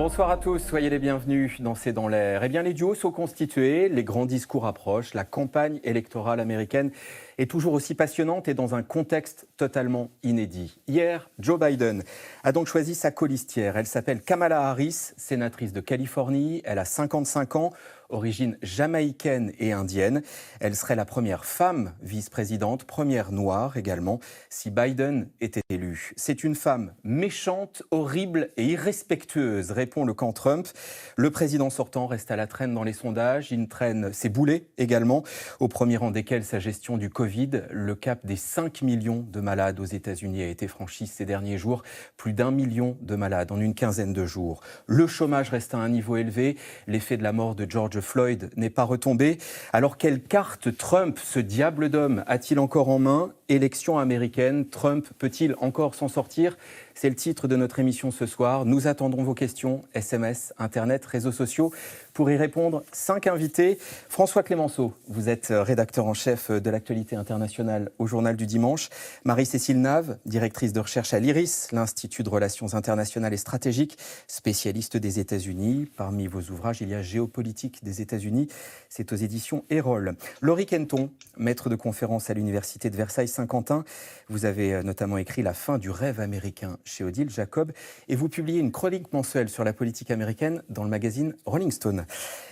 Bonsoir à tous, soyez les bienvenus dans C'est dans l'air. Eh bien, les duos sont constitués, les grands discours approchent, la campagne électorale américaine est toujours aussi passionnante et dans un contexte totalement inédit. Hier, Joe Biden a donc choisi sa colistière. Elle s'appelle Kamala Harris, sénatrice de Californie. Elle a 55 ans, origine jamaïcaine et indienne. Elle serait la première femme vice-présidente, première noire également, si Biden était élu. C'est une femme méchante, horrible et irrespectueuse, répond le camp Trump. Le président sortant reste à la traîne dans les sondages. Il traîne ses boulets également, au premier rang desquels sa gestion du Covid. Le cap des 5 millions de malades aux États-Unis a été franchi ces derniers jours. Plus d'1 million de malades en une quinzaine de jours. Le chômage reste à un niveau élevé. L'effet de la mort de George Floyd n'est pas retombé. Alors quelle carte Trump, ce diable d'homme, a-t-il encore en main ? Élection américaine, Trump peut-il encore s'en sortir ? C'est le titre de notre émission ce soir. Nous attendrons vos questions, SMS, Internet, réseaux sociaux. Pour y répondre, 5 invités. François Clémenceau, vous êtes rédacteur en chef de l'actualité internationale au Journal du Dimanche. Marie-Cécile Nave, directrice de recherche à l'IRIS, l'Institut de Relations internationales et stratégiques, spécialiste des États-Unis. Parmi vos ouvrages, il y a Géopolitique des États-Unis. C'est aux éditions Erol. Laurie Kenton, maître de conférence à l'Université de Versailles-Saint-Quentin. Vous avez notamment écrit La fin du rêve américain chez Odile Jacob et vous publiez une chronique mensuelle sur la politique américaine dans le magazine Rolling Stone.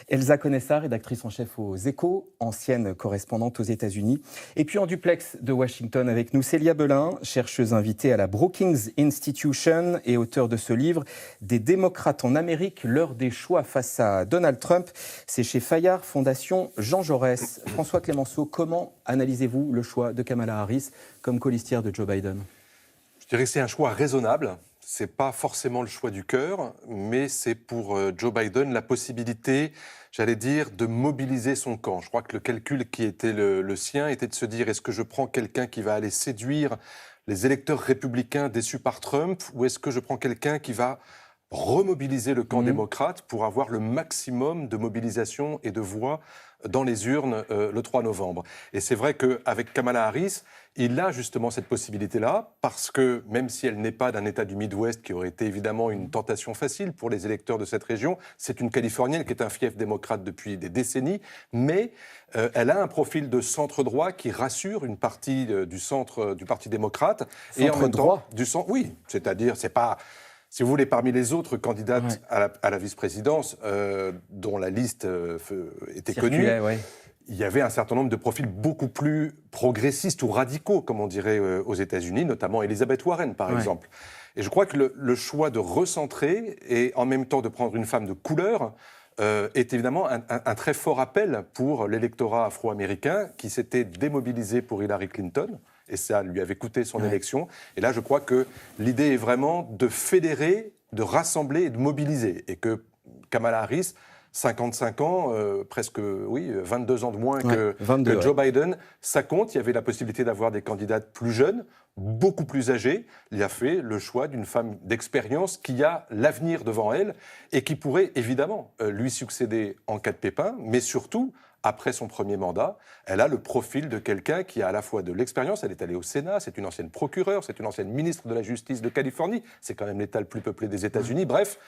Elsa Conessa, rédactrice en chef aux Échos, ancienne correspondante aux États-Unis. Et puis en duplex de Washington avec nous, Célia Belin, chercheuse invitée à la Brookings Institution et auteure de ce livre « Des démocrates en Amérique, l'heure des choix face à Donald Trump ». C'est chez Fayard, Fondation Jean Jaurès. François Clémenceau, comment analysez-vous le choix de Kamala Harris comme colistière de Joe Biden ? Je dirais que c'est un choix raisonnable. Ce n'est pas forcément le choix du cœur, mais c'est pour Joe Biden la possibilité, j'allais dire, de mobiliser son camp. Je crois que le calcul qui était le sien était de se dire, est-ce que je prends quelqu'un qui va aller séduire les électeurs républicains déçus par Trump, ou est-ce que je prends quelqu'un qui va remobiliser le camp démocrate pour avoir le maximum de mobilisation et de voix dans les urnes le 3 novembre. Et c'est vrai qu'avec Kamala Harris, il a justement cette possibilité-là, parce que même si elle n'est pas d'un État du Midwest, qui aurait été évidemment une tentation facile pour les électeurs de cette région, c'est une Californienne qui est un fief démocrate depuis des décennies, mais elle a un profil de centre-droit qui rassure une partie du centre du Parti démocrate. Et en même temps, du centre, oui, c'est-à-dire, c'est pas... Si vous voulez, parmi les autres candidates à la vice-présidence, dont la liste était connue, il y avait un certain nombre de profils beaucoup plus progressistes ou radicaux, comme on dirait aux États-Unis, notamment Elizabeth Warren, par exemple. Et je crois que le choix de recentrer et en même temps de prendre une femme de couleur est évidemment un très fort appel pour l'électorat afro-américain qui s'était démobilisé pour Hillary Clinton. Et ça lui avait coûté son élection. Et là, je crois que l'idée est vraiment de fédérer, de rassembler et de mobiliser. Et que Kamala Harris, 55 ans, presque 22 ans de moins que Joe Biden, ça compte. Il y avait la possibilité d'avoir des candidates plus jeunes, beaucoup plus âgées. Il a fait le choix d'une femme d'expérience qui a l'avenir devant elle et qui pourrait évidemment lui succéder en cas de pépin, mais surtout... Après son premier mandat, elle a le profil de quelqu'un qui a à la fois de l'expérience, elle est allée au Sénat, c'est une ancienne procureure, c'est une ancienne ministre de la Justice de Californie, c'est quand même l'État le plus peuplé des États-Unis. Bref,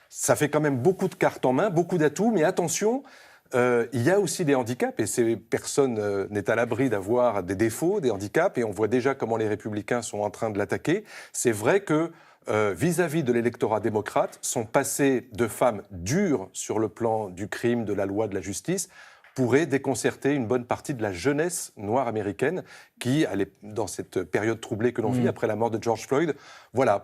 ça fait quand même beaucoup de cartes en main, beaucoup d'atouts, mais attention, il y a aussi des handicaps, et personne n'est à l'abri d'avoir des défauts, des handicaps, et on voit déjà comment les républicains sont en train de l'attaquer. C'est vrai que vis-à-vis de l'électorat démocrate, sont passées de femmes dures sur le plan du crime, de la loi, de la justice, pourrait déconcerter une bonne partie de la jeunesse noire américaine qui, dans cette période troublée que l'on vit après la mort de George Floyd,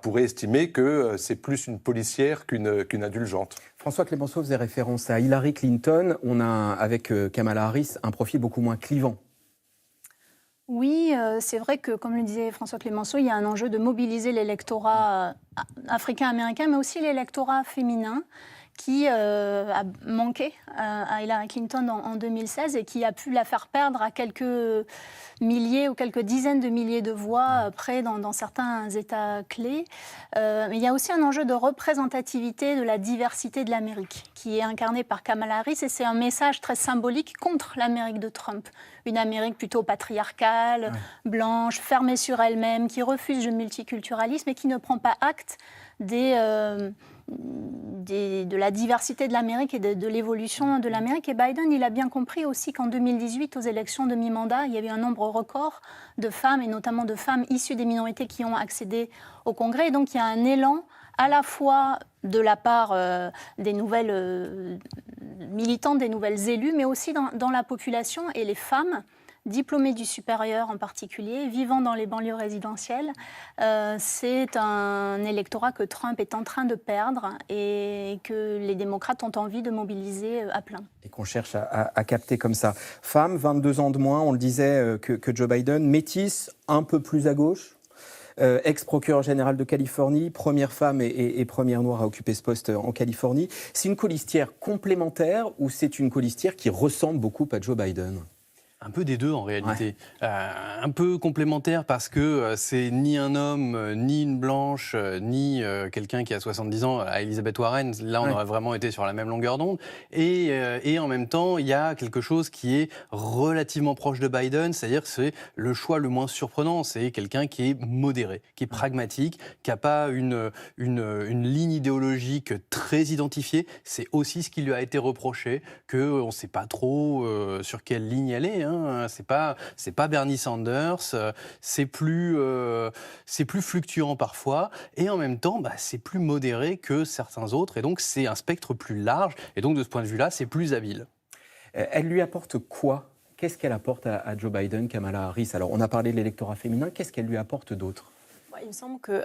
pourrait estimer que c'est plus une policière qu'une indulgente. François Clémenceau faisait référence à Hillary Clinton. On a, avec Kamala Harris, un profil beaucoup moins clivant. Oui, c'est vrai que, comme le disait François Clémenceau, il y a un enjeu de mobiliser l'électorat africain-américain, mais aussi l'électorat féminin, qui a manqué à Hillary Clinton en 2016 et qui a pu la faire perdre à quelques milliers ou quelques dizaines de milliers de voix près dans certains États clés. Mais il y a aussi un enjeu de représentativité de la diversité de l'Amérique qui est incarné par Kamala Harris et c'est un message très symbolique contre l'Amérique de Trump. Une Amérique plutôt patriarcale, blanche, fermée sur elle-même, qui refuse le multiculturalisme et qui ne prend pas acte des de la diversité de l'Amérique et de l'évolution de l'Amérique. Et Biden, il a bien compris aussi qu'en 2018, aux élections de mi-mandat, il y avait un nombre record de femmes, et notamment de femmes issues des minorités qui ont accédé au Congrès. Et donc il y a un élan à la fois de la part des nouvelles militantes, des nouvelles élues, mais aussi dans la population, et les femmes diplômés du supérieur en particulier, vivant dans les banlieues résidentielles. C'est un électorat que Trump est en train de perdre et que les démocrates ont envie de mobiliser à plein. Et qu'on cherche à capter comme ça. Femme, 22 ans de moins, on le disait, que Joe Biden. Métisse, un peu plus à gauche. Ex-procureur général de Californie, première femme et première noire à occuper ce poste en Californie. C'est une colistière complémentaire ou c'est une colistière qui ressemble beaucoup à Joe Biden ? Un peu des deux en réalité. Un peu complémentaire parce que c'est ni un homme, ni une blanche, ni quelqu'un qui a 70 ans, à Elizabeth Warren. Là, on aurait vraiment été sur la même longueur d'onde. Et en même temps, il y a quelque chose qui est relativement proche de Biden, c'est-à-dire que c'est le choix le moins surprenant. C'est quelqu'un qui est modéré, qui est pragmatique, qui n'a pas une ligne idéologique très identifiée. C'est aussi ce qui lui a été reproché, qu'on ne sait pas trop sur quelle ligne elle est. C'est pas Bernie Sanders, c'est plus fluctuant parfois, et en même temps, c'est plus modéré que certains autres, et donc c'est un spectre plus large, et donc de ce point de vue-là, c'est plus habile. Elle lui apporte quoi ? Qu'est-ce qu'elle apporte à Joe Biden, Kamala Harris ? Alors, on a parlé de l'électorat féminin, qu'est-ce qu'elle lui apporte d'autre ? Il me semble que,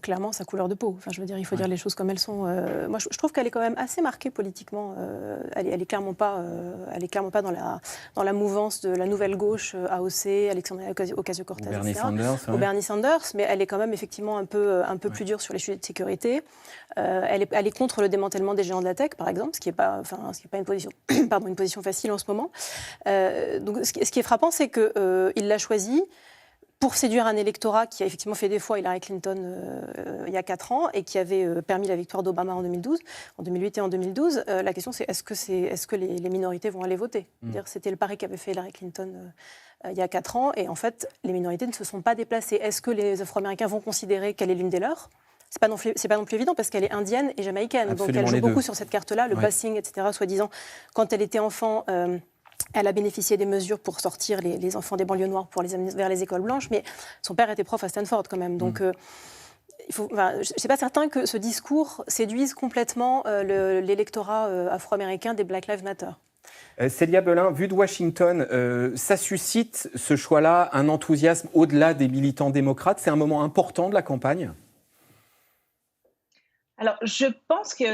clairement, sa couleur de peau. Enfin, je veux dire, il faut dire les choses comme elles sont. Moi, je trouve qu'elle est quand même assez marquée politiquement. Elle est clairement pas dans la mouvance de la nouvelle gauche AOC, Alexandria Ocasio-Cortez, Bernie Sanders. Ou Bernie Sanders, mais elle est quand même effectivement un peu plus dure sur les sujets de sécurité. Elle est contre le démantèlement des géants de la tech, par exemple, ce qui n'est pas une position, une position facile en ce moment. Donc, ce qui est frappant, c'est qu'il l'a choisi pour séduire un électorat qui a effectivement fait défaut à Hillary Clinton il y a 4 ans et qui avait permis la victoire d'Obama en 2008 et en 2012. La question c'est est-ce que les minorités vont aller voter ? C'était le pari qu'avait fait Hillary Clinton il y a 4 ans, et en fait les minorités ne se sont pas déplacées. Est-ce que les Afro-Américains vont considérer qu'elle est l'une des leurs ? C'est pas non plus évident parce qu'elle est indienne et jamaïcaine. Absolument, donc elle joue beaucoup sur cette carte-là, le passing, etc. Soi-disant, quand elle était enfant, elle a bénéficié des mesures pour sortir les enfants des banlieues noires pour les amener vers les écoles blanches, mais son père était prof à Stanford quand même. Donc, je ne suis pas certain que ce discours séduise complètement l'électorat afro-américain des Black Lives Matter. Célia Belin, vu de Washington, ça suscite, ce choix-là, un enthousiasme au-delà des militants démocrates. C'est un moment important de la campagne ? Alors, je pense qu'il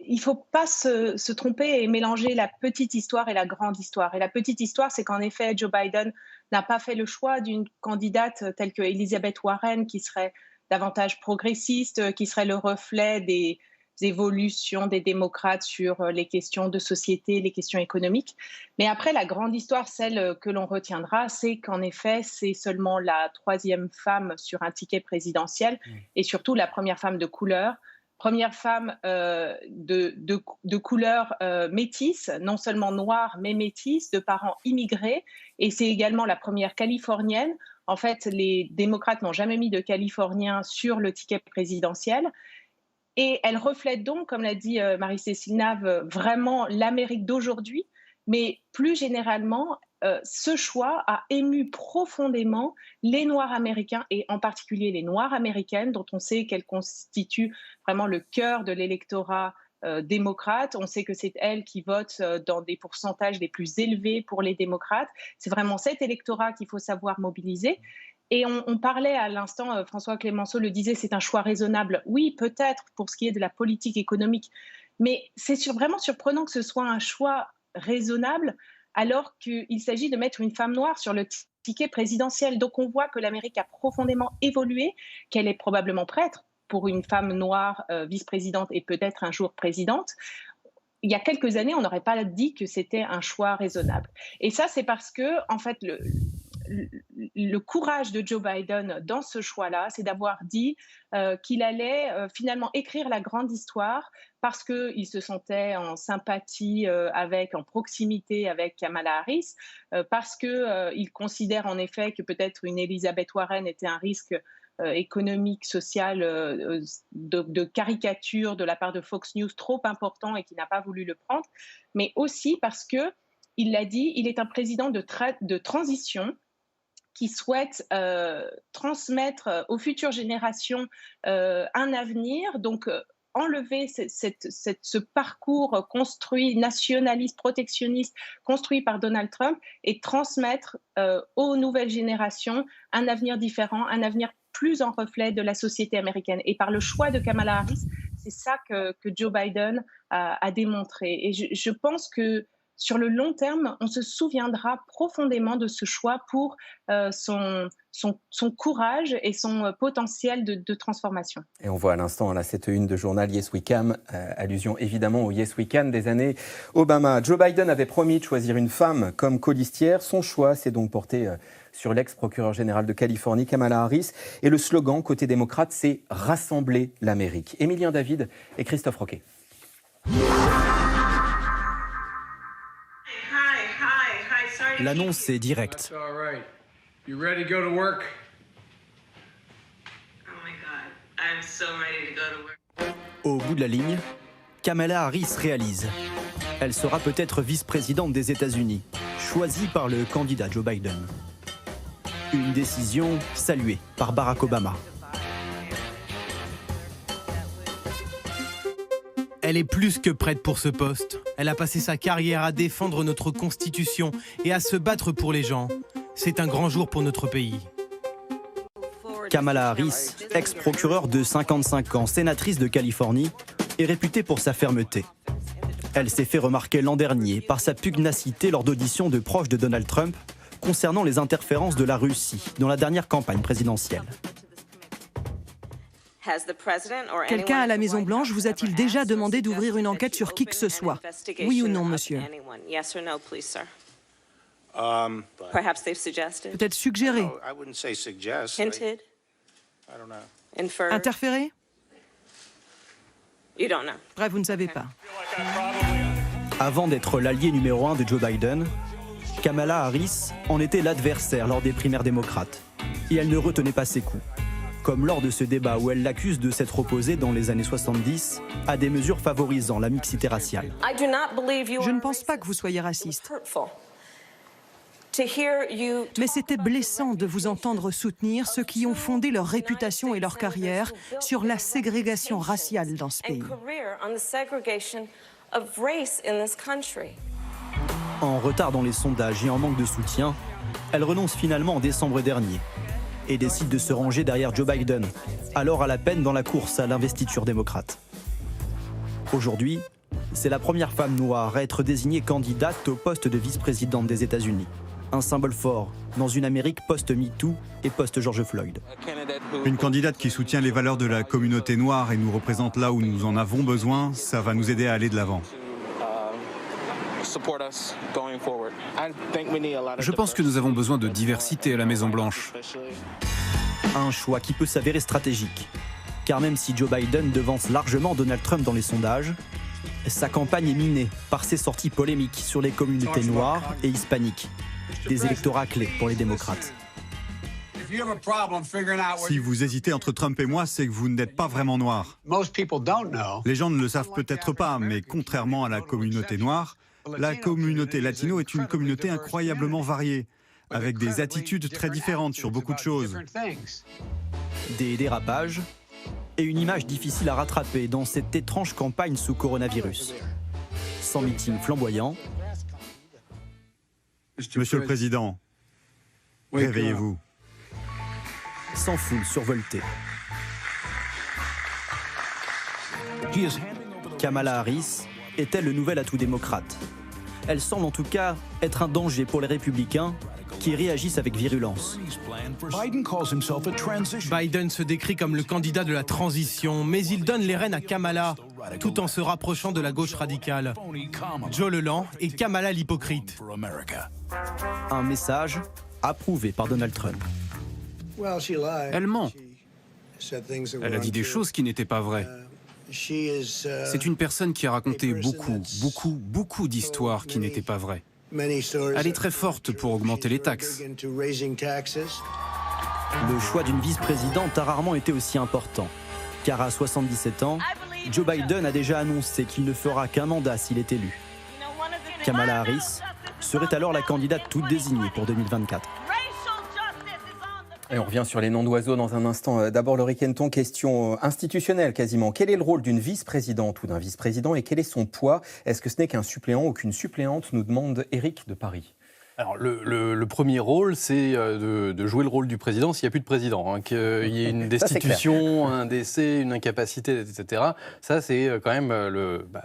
ne faut pas se tromper et mélanger la petite histoire et la grande histoire. Et la petite histoire, c'est qu'en effet, Joe Biden n'a pas fait le choix d'une candidate telle que Elizabeth Warren, qui serait davantage progressiste, qui serait le reflet des évolutions des démocrates sur les questions de société, les questions économiques. Mais après, la grande histoire, celle que l'on retiendra, c'est qu'en effet, c'est seulement la 3e femme sur un ticket présidentiel et surtout la première femme de couleur. Première femme de couleur métisse, non seulement noire, mais métisse, de parents immigrés. Et c'est également la première californienne. En fait, les démocrates n'ont jamais mis de Californiens sur le ticket présidentiel. Et elle reflète donc, comme l'a dit Marie-Cécile Nave, vraiment l'Amérique d'aujourd'hui. Mais plus généralement, ce choix a ému profondément les Noirs américains et en particulier les Noires américaines, dont on sait qu'elles constituent vraiment le cœur de l'électorat démocrate. On sait que c'est elles qui votent dans des pourcentages les plus élevés pour les démocrates. C'est vraiment cet électorat qu'il faut savoir mobiliser. Et on parlait à l'instant, François Clemenceau le disait, c'est un choix raisonnable. Oui, peut-être pour ce qui est de la politique économique, mais c'est vraiment surprenant que ce soit un choix raisonnable alors qu'il s'agit de mettre une femme noire sur le ticket présidentiel. Donc on voit que l'Amérique a profondément évolué, qu'elle est probablement prête pour une femme noire vice-présidente et peut-être un jour présidente. Il y a quelques années, on n'aurait pas dit que c'était un choix raisonnable. Et ça, c'est parce que, en fait, le courage de Joe Biden dans ce choix-là, c'est d'avoir dit qu'il allait finalement écrire la grande histoire parce qu'il se sentait en sympathie en proximité avec Kamala Harris, parce qu'il considère en effet que peut-être une Elizabeth Warren était un risque économique, social, de caricature de la part de Fox News trop important et qui n'a pas voulu le prendre, mais aussi parce que, il l'a dit, il est un président de transition qui souhaite transmettre aux futures générations un avenir, donc enlever ce parcours construit, nationaliste, protectionniste, construit par Donald Trump, et transmettre aux nouvelles générations un avenir différent, un avenir plus en reflet de la société américaine. Et par le choix de Kamala Harris, c'est ça que Joe Biden a démontré. Et je pense que sur le long terme, on se souviendra profondément de ce choix pour son courage et son potentiel de transformation. Et on voit à l'instant là, cette une de journal Yes We Can, allusion évidemment au Yes We Can des années Obama. Joe Biden avait promis de choisir une femme comme colistière. Son choix s'est donc porté sur l'ex-procureur général de Californie, Kamala Harris. Et le slogan côté démocrate, c'est « Rassembler l'Amérique ». Émilien David et Christophe Roquet. L'annonce est directe. Au bout de la ligne, Kamala Harris réalise. Elle sera peut-être vice-présidente des États-Unis, choisie par le candidat Joe Biden. Une décision saluée par Barack Obama. Elle est plus que prête pour ce poste. Elle a passé sa carrière à défendre notre Constitution et à se battre pour les gens. C'est un grand jour pour notre pays. Kamala Harris, ex-procureure de 55 ans, sénatrice de Californie, est réputée pour sa fermeté. Elle s'est fait remarquer l'an dernier par sa pugnacité lors d'auditions de proches de Donald Trump concernant les interférences de la Russie dans la dernière campagne présidentielle. Quelqu'un à la Maison-Blanche vous a-t-il déjà demandé d'ouvrir une enquête sur qui que ce soit? Oui ou non, monsieur? Peut-être suggéré? Interféré? Bref, vous ne savez pas. Avant d'être l'allié numéro 1 de Joe Biden, Kamala Harris en était l'adversaire lors des primaires démocrates. Et elle ne retenait pas ses coups. Comme lors de ce débat où elle l'accuse de s'être opposée dans les années 70 à des mesures favorisant la mixité raciale. Je ne pense pas que vous soyez raciste. Mais c'était blessant de vous entendre soutenir ceux qui ont fondé leur réputation et leur carrière sur la ségrégation raciale dans ce pays. En retard dans les sondages et en manque de soutien, elle renonce finalement en décembre dernier et décide de se ranger derrière Joe Biden, alors à la peine dans la course à l'investiture démocrate. Aujourd'hui, c'est la première femme noire à être désignée candidate au poste de vice-présidente des États-Unis. Un symbole fort dans une Amérique post-MeToo et post-George Floyd. Une candidate qui soutient les valeurs de la communauté noire et nous représente là où nous en avons besoin, ça va nous aider à aller de l'avant. Je pense que nous avons besoin de diversité à la Maison-Blanche. Un choix qui peut s'avérer stratégique. Car même si Joe Biden devance largement Donald Trump dans les sondages, sa campagne est minée par ses sorties polémiques sur les communautés noires et hispaniques, des électorats clés pour les démocrates. Si vous hésitez entre Trump et moi, c'est que vous n'êtes pas vraiment noir. Les gens ne le savent peut-être pas, mais contrairement à la communauté noire, la communauté latino est une communauté incroyablement variée, avec des attitudes très différentes sur beaucoup de choses. Des dérapages et une image difficile à rattraper dans cette étrange campagne sous coronavirus. Sans meeting flamboyant. Monsieur le Président, réveillez-vous. Sans foule survoltée. Kamala Harris est-elle le nouvel atout démocrate? Elle semble en tout cas être un danger pour les républicains qui réagissent avec virulence. Biden se décrit comme le candidat de la transition, mais il donne les rênes à Kamala, tout en se rapprochant de la gauche radicale. Joe le lent et Kamala l'hypocrite. Un message approuvé par Donald Trump. Elle ment. Elle a dit des choses qui n'étaient pas vraies. C'est une personne qui a raconté beaucoup d'histoires qui n'étaient pas vraies. Elle est très forte pour augmenter les taxes. Le choix d'une vice-présidente a rarement été aussi important. Car à 77 ans, Joe Biden a déjà annoncé qu'il ne fera qu'un mandat s'il est élu. Kamala Harris serait alors la candidate toute désignée pour 2024. Et on revient sur les noms d'oiseaux dans un instant. D'abord, Laurie Kenton, question institutionnelle quasiment. Quel est le rôle d'une vice-présidente ou d'un vice-président et quel est son poids? Est-ce que ce n'est qu'un suppléant ou qu'une suppléante, nous demande Éric de Paris? Alors, le premier rôle, c'est de jouer le rôle du président s'il n'y a plus de président. Hein, qu'il y ait une destitution, un décès, une incapacité, etc. Ça, c'est quand même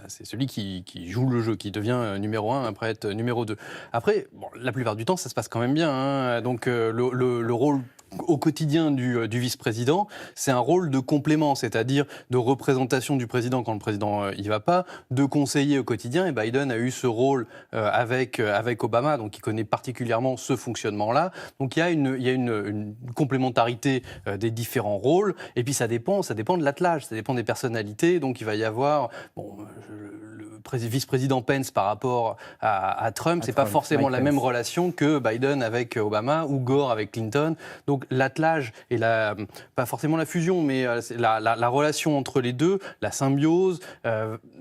c'est celui qui joue le jeu, qui devient numéro 1 après être numéro 2. Après, la plupart du temps, ça se passe quand même bien. Hein, donc, le rôle au quotidien du vice-président, c'est un rôle de complément, c'est-à-dire de représentation du président quand le président y va pas, de conseiller au quotidien. Et Biden a eu ce rôle avec Obama, donc il connaît particulièrement ce fonctionnement-là. Donc il y a une complémentarité des différents rôles. Et puis ça dépend de l'attelage, ça dépend des personnalités. Donc il va y avoir le vice-président Pence par rapport à Trump, c'est pas forcément la même relation que Biden avec Obama ou Gore avec Clinton. Donc l'attelage et pas forcément la fusion, mais la relation entre les deux, la symbiose,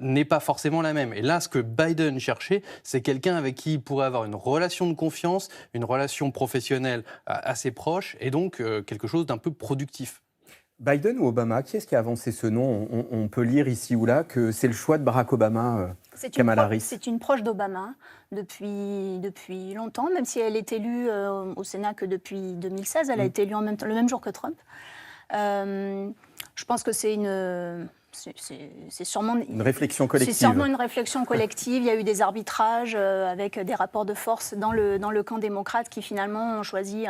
n'est pas forcément la même. Et là, ce que Biden cherchait, c'est quelqu'un avec qui il pourrait avoir une relation de confiance, une relation professionnelle assez proche, et donc quelque chose d'un peu productif. Biden ou Obama, qui est-ce qui a avancé ce nom? On peut lire ici ou là que c'est le choix de Barack Obama, Kamala Harris. C'est une proche d'Obama depuis longtemps, même si elle est élue au Sénat que depuis 2016. Elle a été élue le même jour que Trump. Je pense que c'est sûrement une réflexion collective. C'est sûrement une réflexion collective. Il y a eu des arbitrages avec des rapports de force dans le camp démocrate qui finalement ont choisi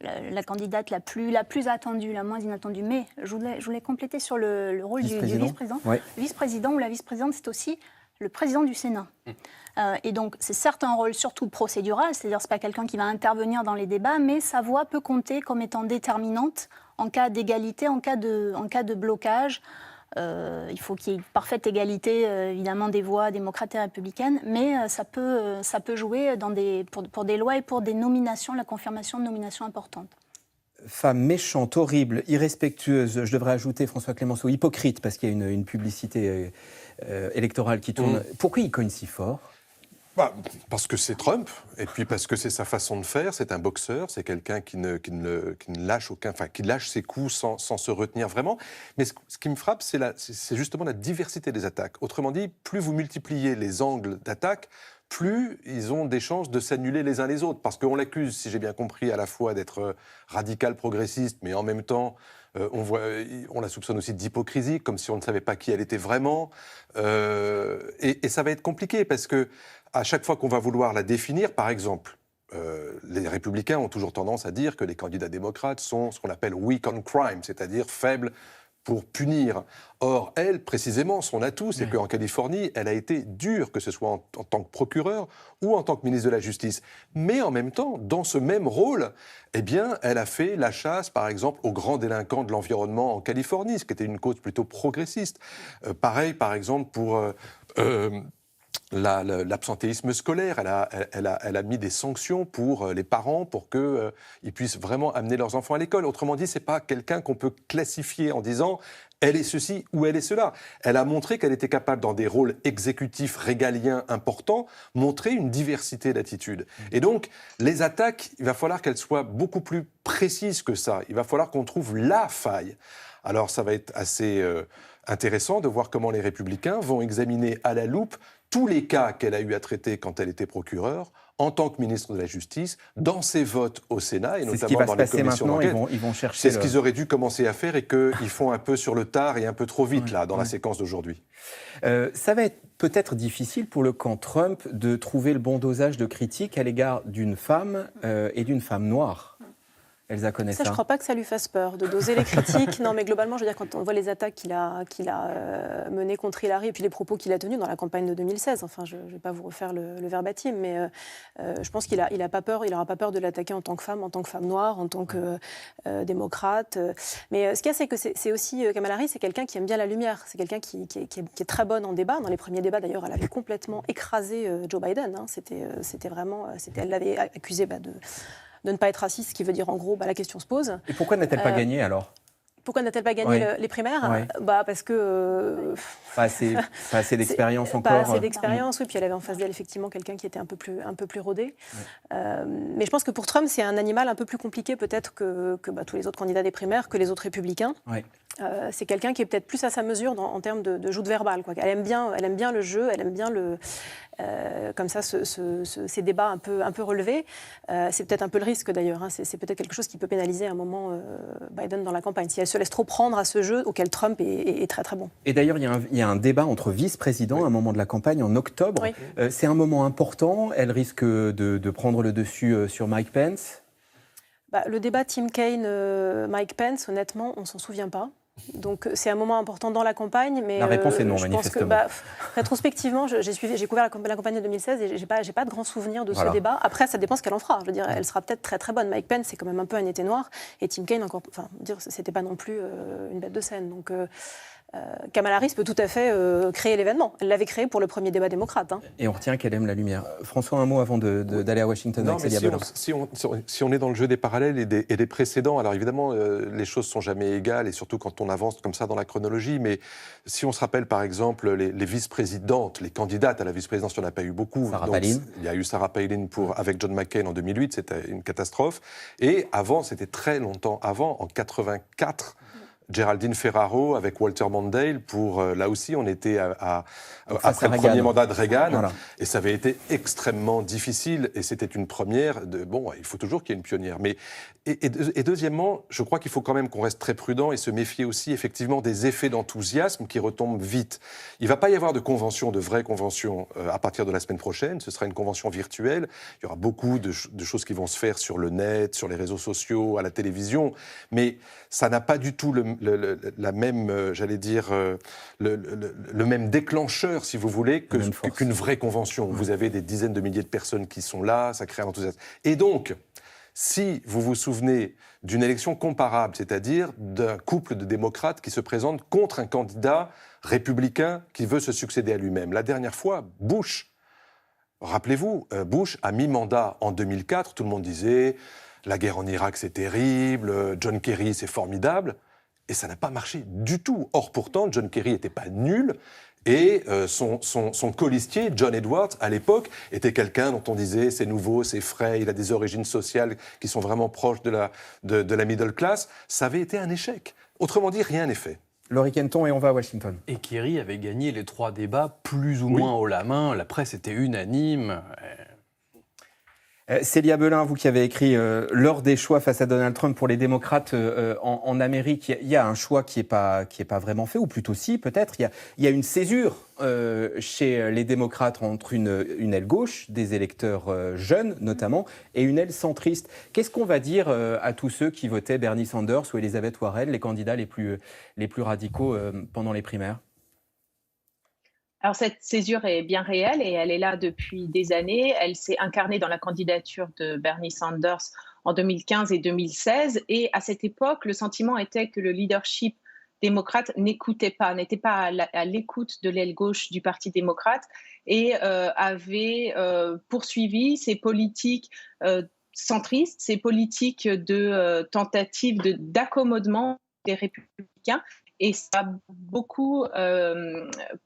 la candidate la plus attendue, la moins inattendue. Mais je voulais compléter sur le rôle du vice-président. Ouais. Le vice-président ou la vice-présidente, c'est aussi le président du Sénat. Et donc, c'est certes un rôle surtout procédural, c'est-à-dire que ce n'est pas quelqu'un qui va intervenir dans les débats, mais sa voix peut compter comme étant déterminante en cas d'égalité, en cas de blocage. Il faut qu'il y ait une parfaite égalité, évidemment, des voix démocrates et républicaines, mais ça peut jouer pour des lois et pour des nominations, la confirmation de nominations importantes. Femme méchante, horrible, irrespectueuse, je devrais ajouter, François Clémenceau, hypocrite, parce qu'il y a une publicité électorale qui tourne. Pourquoi il cogne si fort ? Parce que c'est Trump, et puis parce que c'est sa façon de faire, c'est un boxeur, c'est quelqu'un qui ne lâche qui lâche ses coups sans se retenir vraiment. Mais ce qui me frappe, c'est justement la diversité des attaques. Autrement dit, plus vous multipliez les angles d'attaque, plus ils ont des chances de s'annuler les uns les autres. Parce qu'on l'accuse, si j'ai bien compris, à la fois d'être radical progressiste, mais en même temps, on la soupçonne aussi d'hypocrisie, comme si on ne savait pas qui elle était vraiment. Et ça va être compliqué, parce que à chaque fois qu'on va vouloir la définir, par exemple, les républicains ont toujours tendance à dire que les candidats démocrates sont ce qu'on appelle weak on crime, c'est-à-dire faibles pour punir. Or, elle, précisément, son atout, c'est qu'en Californie, elle a été dure, que ce soit en tant que procureur ou en tant que ministre de la Justice. Mais en même temps, dans ce même rôle, eh bien, elle a fait la chasse, par exemple, aux grands délinquants de l'environnement en Californie, ce qui était une cause plutôt progressiste. Pareil, par exemple, pour l'absentéisme scolaire, elle a mis des sanctions pour les parents pour qu'ils puissent vraiment amener leurs enfants à l'école. Autrement dit, ce n'est pas quelqu'un qu'on peut classifier en disant « elle est ceci » ou « elle est cela ». Elle a montré qu'elle était capable, dans des rôles exécutifs régaliens importants, montrer une diversité d'attitudes. Et donc, les attaques, il va falloir qu'elles soient beaucoup plus précises que ça. Il va falloir qu'on trouve la faille. Alors, ça va être assez intéressant de voir comment les Républicains vont examiner à la loupe tous les cas qu'elle a eu à traiter quand elle était procureure, en tant que ministre de la Justice, dans ses votes au Sénat, et notamment dans les commissions d'enquête. Ils vont chercher c'est ce qu'ils auraient dû commencer à faire et qu'ils font un peu sur le tard et un peu trop vite, là, dans la séquence d'aujourd'hui. Ça va être peut-être difficile pour le camp Trump de trouver le bon dosage de critique à l'égard d'une femme et d'une femme noire. Elsa connaît ça. Je ne crois pas que ça lui fasse peur de doser les critiques. Non, mais globalement, je veux dire, quand on voit les attaques qu'il a menées contre Hillary et puis les propos qu'il a tenus dans la campagne de 2016, enfin, je ne vais pas vous refaire le verbatim, mais je pense qu'il n'aura pas peur de l'attaquer en tant que femme noire, en tant que démocrate. Mais ce qu'il y a, c'est que c'est aussi Kamala Harris, c'est quelqu'un qui aime bien la lumière. C'est quelqu'un qui est très bonne en débat. Dans les premiers débats, d'ailleurs, elle avait complètement écrasé Joe Biden. Hein. Elle l'avait accusé de ne pas être raciste, ce qui veut dire en gros, la question se pose. Et pourquoi n'a-t-elle pas gagné alors ? Pourquoi n'a-t-elle pas gagné les primaires ? Parce que... Pas assez d'expérience encore. Pas assez d'expérience, oui. Puis elle avait en face d'elle effectivement quelqu'un qui était un peu plus rodé. Mais je pense que pour Trump, c'est un animal un peu plus compliqué peut-être que tous les autres candidats des primaires, que les autres républicains. C'est quelqu'un qui est peut-être plus à sa mesure en termes de joute verbale. Elle aime bien le jeu, elle aime bien comme ça ces débats un peu relevés. C'est peut-être un peu le risque d'ailleurs. C'est peut-être quelque chose qui peut pénaliser à un moment Biden dans la campagne, si elle se laisse trop prendre à ce jeu auquel Trump est très très bon. Et d'ailleurs, il y a un débat entre vice-présidents à un moment de la campagne en octobre. C'est un moment important. Elle risque de prendre le dessus sur Mike Pence. Le débat Tim Kaine-Mike Pence, honnêtement, on ne s'en souvient pas. Donc c'est un moment important dans la campagne, mais la réponse est non, manifestement. Rétrospectivement, j'ai couvert la campagne de 2016 et j'ai pas de grands souvenirs de ce débat. Après, ça dépend ce qu'elle en fera. Je veux dire, elle sera peut-être très très bonne. Mike Pence, c'est quand même un peu un été noir, et Tim Kaine encore. C'était pas non plus une bête de scène. Donc Kamala Harris peut tout à fait créer l'événement. Elle l'avait créé pour le premier débat démocrate. Et on retient qu'elle aime la lumière. François, un mot avant d'aller à Washington avec Célia Belin. Si on est dans le jeu des parallèles et des précédents, alors évidemment, les choses sont jamais égales, et surtout quand on avance comme ça dans la chronologie, mais si on se rappelle par exemple les vice-présidentes, les candidates à la vice-présidence, il n'y en a pas eu beaucoup. Il y a eu Sarah Palin avec John McCain en 2008, c'était une catastrophe. Et avant, c'était très longtemps avant, en 84, Geraldine Ferraro avec Walter Mondale là aussi on était après le premier mandat de Reagan, et ça avait été extrêmement difficile, et c'était une première il faut toujours qu'il y ait une pionnière, mais et deuxièmement, je crois qu'il faut quand même qu'on reste très prudent et se méfier aussi effectivement des effets d'enthousiasme qui retombent vite. Il ne va pas y avoir de vraies conventions à partir de la semaine prochaine, ce sera une convention virtuelle, il y aura beaucoup de choses qui vont se faire sur le net, sur les réseaux sociaux, à la télévision, mais ça n'a pas du tout la même, j'allais dire, le même déclencheur, si vous voulez, qu'une vraie convention. Vous avez des dizaines de milliers de personnes qui sont là, ça crée un enthousiasme. Et donc, si vous vous souvenez d'une élection comparable, c'est-à-dire d'un couple de démocrates qui se présente contre un candidat républicain qui veut se succéder à lui-même. La dernière fois, Bush, rappelez-vous, Bush a mi-mandat en 2004, tout le monde disait « la guerre en Irak c'est terrible, John Kerry c'est formidable », et ça n'a pas marché du tout. Or pourtant, John Kerry n'était pas nul, et son colistier, John Edwards, à l'époque, était quelqu'un dont on disait c'est nouveau, c'est frais, il a des origines sociales qui sont vraiment proches de la middle class. Ça avait été un échec. Autrement dit, rien n'est fait. Laurie Kenton, et on va à Washington. Et Kerry avait gagné les 3 débats plus ou moins haut la main. La presse était unanime. Célia Belin, vous qui avez écrit lors des choix face à Donald Trump pour les démocrates en Amérique, il y a un choix qui est pas vraiment fait, ou plutôt si, peut-être. Il y a une césure chez les démocrates entre une aile gauche, des électeurs jeunes notamment, et une aile centriste. Qu'est-ce qu'on va dire à tous ceux qui votaient Bernie Sanders ou Elizabeth Warren, les candidats les plus radicaux pendant les primaires ? Alors cette césure est bien réelle et elle est là depuis des années. Elle s'est incarnée dans la candidature de Bernie Sanders en 2015 et 2016. Et à cette époque, le sentiment était que le leadership démocrate n'était pas à l'écoute de l'aile gauche du Parti démocrate et avait poursuivi ses politiques centristes, ses politiques de tentative d'accommodement des républicains. Et ça a beaucoup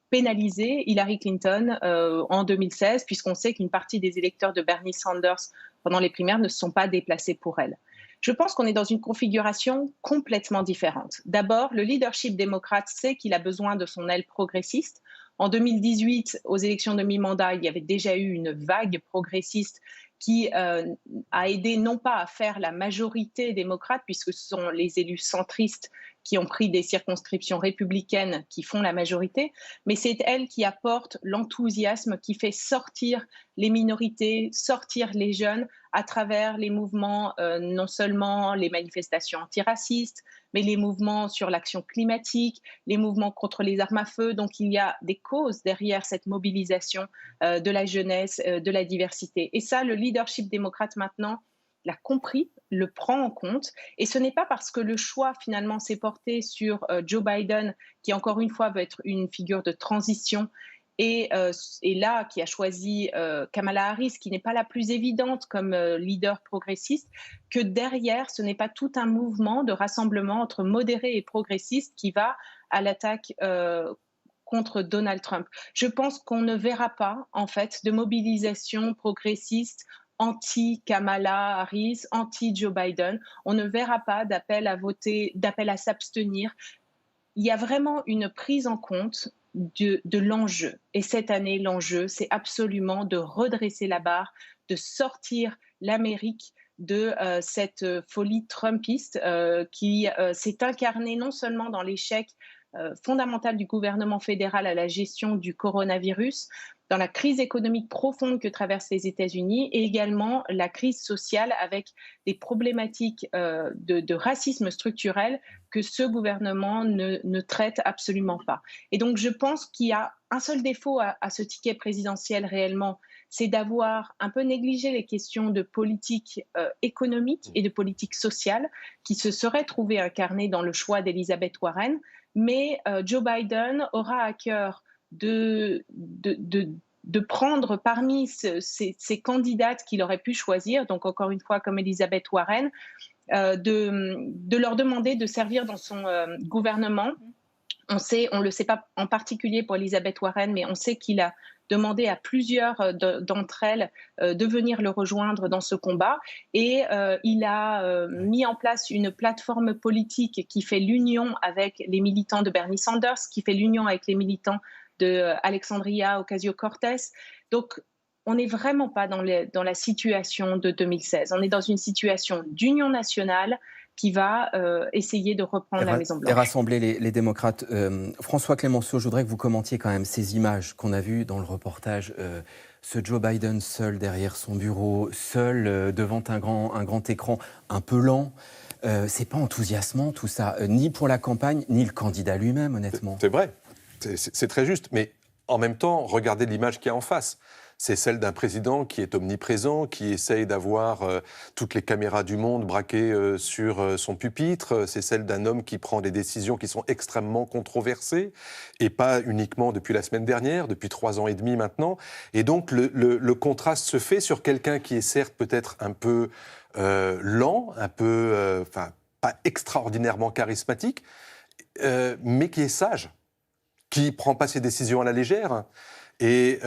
pénalisé Hillary Clinton en 2016, puisqu'on sait qu'une partie des électeurs de Bernie Sanders pendant les primaires ne se sont pas déplacés pour elle. Je pense qu'on est dans une configuration complètement différente. D'abord, le leadership démocrate sait qu'il a besoin de son aile progressiste. En 2018, aux élections de mi-mandat, il y avait déjà eu une vague progressiste qui a aidé non pas à faire la majorité démocrate, puisque ce sont les élus centristes qui ont pris des circonscriptions républicaines qui font la majorité, mais c'est elle qui apporte l'enthousiasme, qui fait sortir les minorités, sortir les jeunes à travers les mouvements, non seulement les manifestations antiracistes, mais les mouvements sur l'action climatique, les mouvements contre les armes à feu. Donc il y a des causes derrière cette mobilisation de la jeunesse, de la diversité. Et ça, le leadership démocrate maintenant l'a compris, le prend en compte. Et ce n'est pas parce que le choix finalement s'est porté sur Joe Biden, qui encore une fois veut être une figure de transition et là, qui a choisi Kamala Harris, qui n'est pas la plus évidente comme leader progressiste, que derrière, ce n'est pas tout un mouvement de rassemblement entre modérés et progressistes qui va à l'attaque contre Donald Trump. Je pense qu'on ne verra pas, en fait, de mobilisation progressiste anti-Kamala Harris, anti-Joe Biden. On ne verra pas d'appel à voter, d'appel à s'abstenir. Il y a vraiment une prise en compte de l'enjeu. Et cette année, l'enjeu, c'est absolument de redresser la barre, de sortir l'Amérique de cette folie trumpiste qui s'est incarnée non seulement dans l'échec fondamental du gouvernement fédéral à la gestion du coronavirus, dans la crise économique profonde que traversent les États-Unis et également la crise sociale avec des problématiques de racisme structurel que ce gouvernement ne traite absolument pas. Et donc je pense qu'il y a un seul défaut à ce ticket présidentiel réellement, c'est d'avoir un peu négligé les questions de politique économique et de politique sociale qui se seraient trouvées incarnées dans le choix d'Elizabeth Warren. Mais Joe Biden aura à cœur de prendre parmi ces candidates qu'il aurait pu choisir, donc encore une fois comme Elizabeth Warren, de leur demander de servir dans son gouvernement. On ne le sait pas en particulier pour Elizabeth Warren, mais on sait qu'il a demandé à plusieurs d'entre elles de venir le rejoindre dans ce combat. Et il a mis en place une plateforme politique qui fait l'union avec les militants de Bernie Sanders, qui fait l'union avec les militants de Alexandria Ocasio-Cortez. Donc, on n'est vraiment pas dans la situation de 2016. On est dans une situation d'union nationale qui va essayer de reprendre la Maison-Blanche. Et rassembler les démocrates. François Clémenceau, je voudrais que vous commentiez quand même ces images qu'on a vues dans le reportage. Ce Joe Biden seul derrière son bureau, seul devant un grand écran, un peu lent. C'est pas enthousiasmant tout ça, ni pour la campagne, ni le candidat lui-même, honnêtement. C'est vrai, c'est très juste. Mais en même temps, regardez l'image qu'il y a en face. C'est celle d'un président qui est omniprésent, qui essaye d'avoir toutes les caméras du monde braquées sur son pupitre. C'est celle d'un homme qui prend des décisions qui sont extrêmement controversées, et pas uniquement depuis la semaine dernière, depuis 3 ans et demi maintenant. Et donc le contraste se fait sur quelqu'un qui est certes peut-être un peu lent, un peu, pas extraordinairement charismatique, mais qui est sage, qui ne prend pas ses décisions à la légère. Et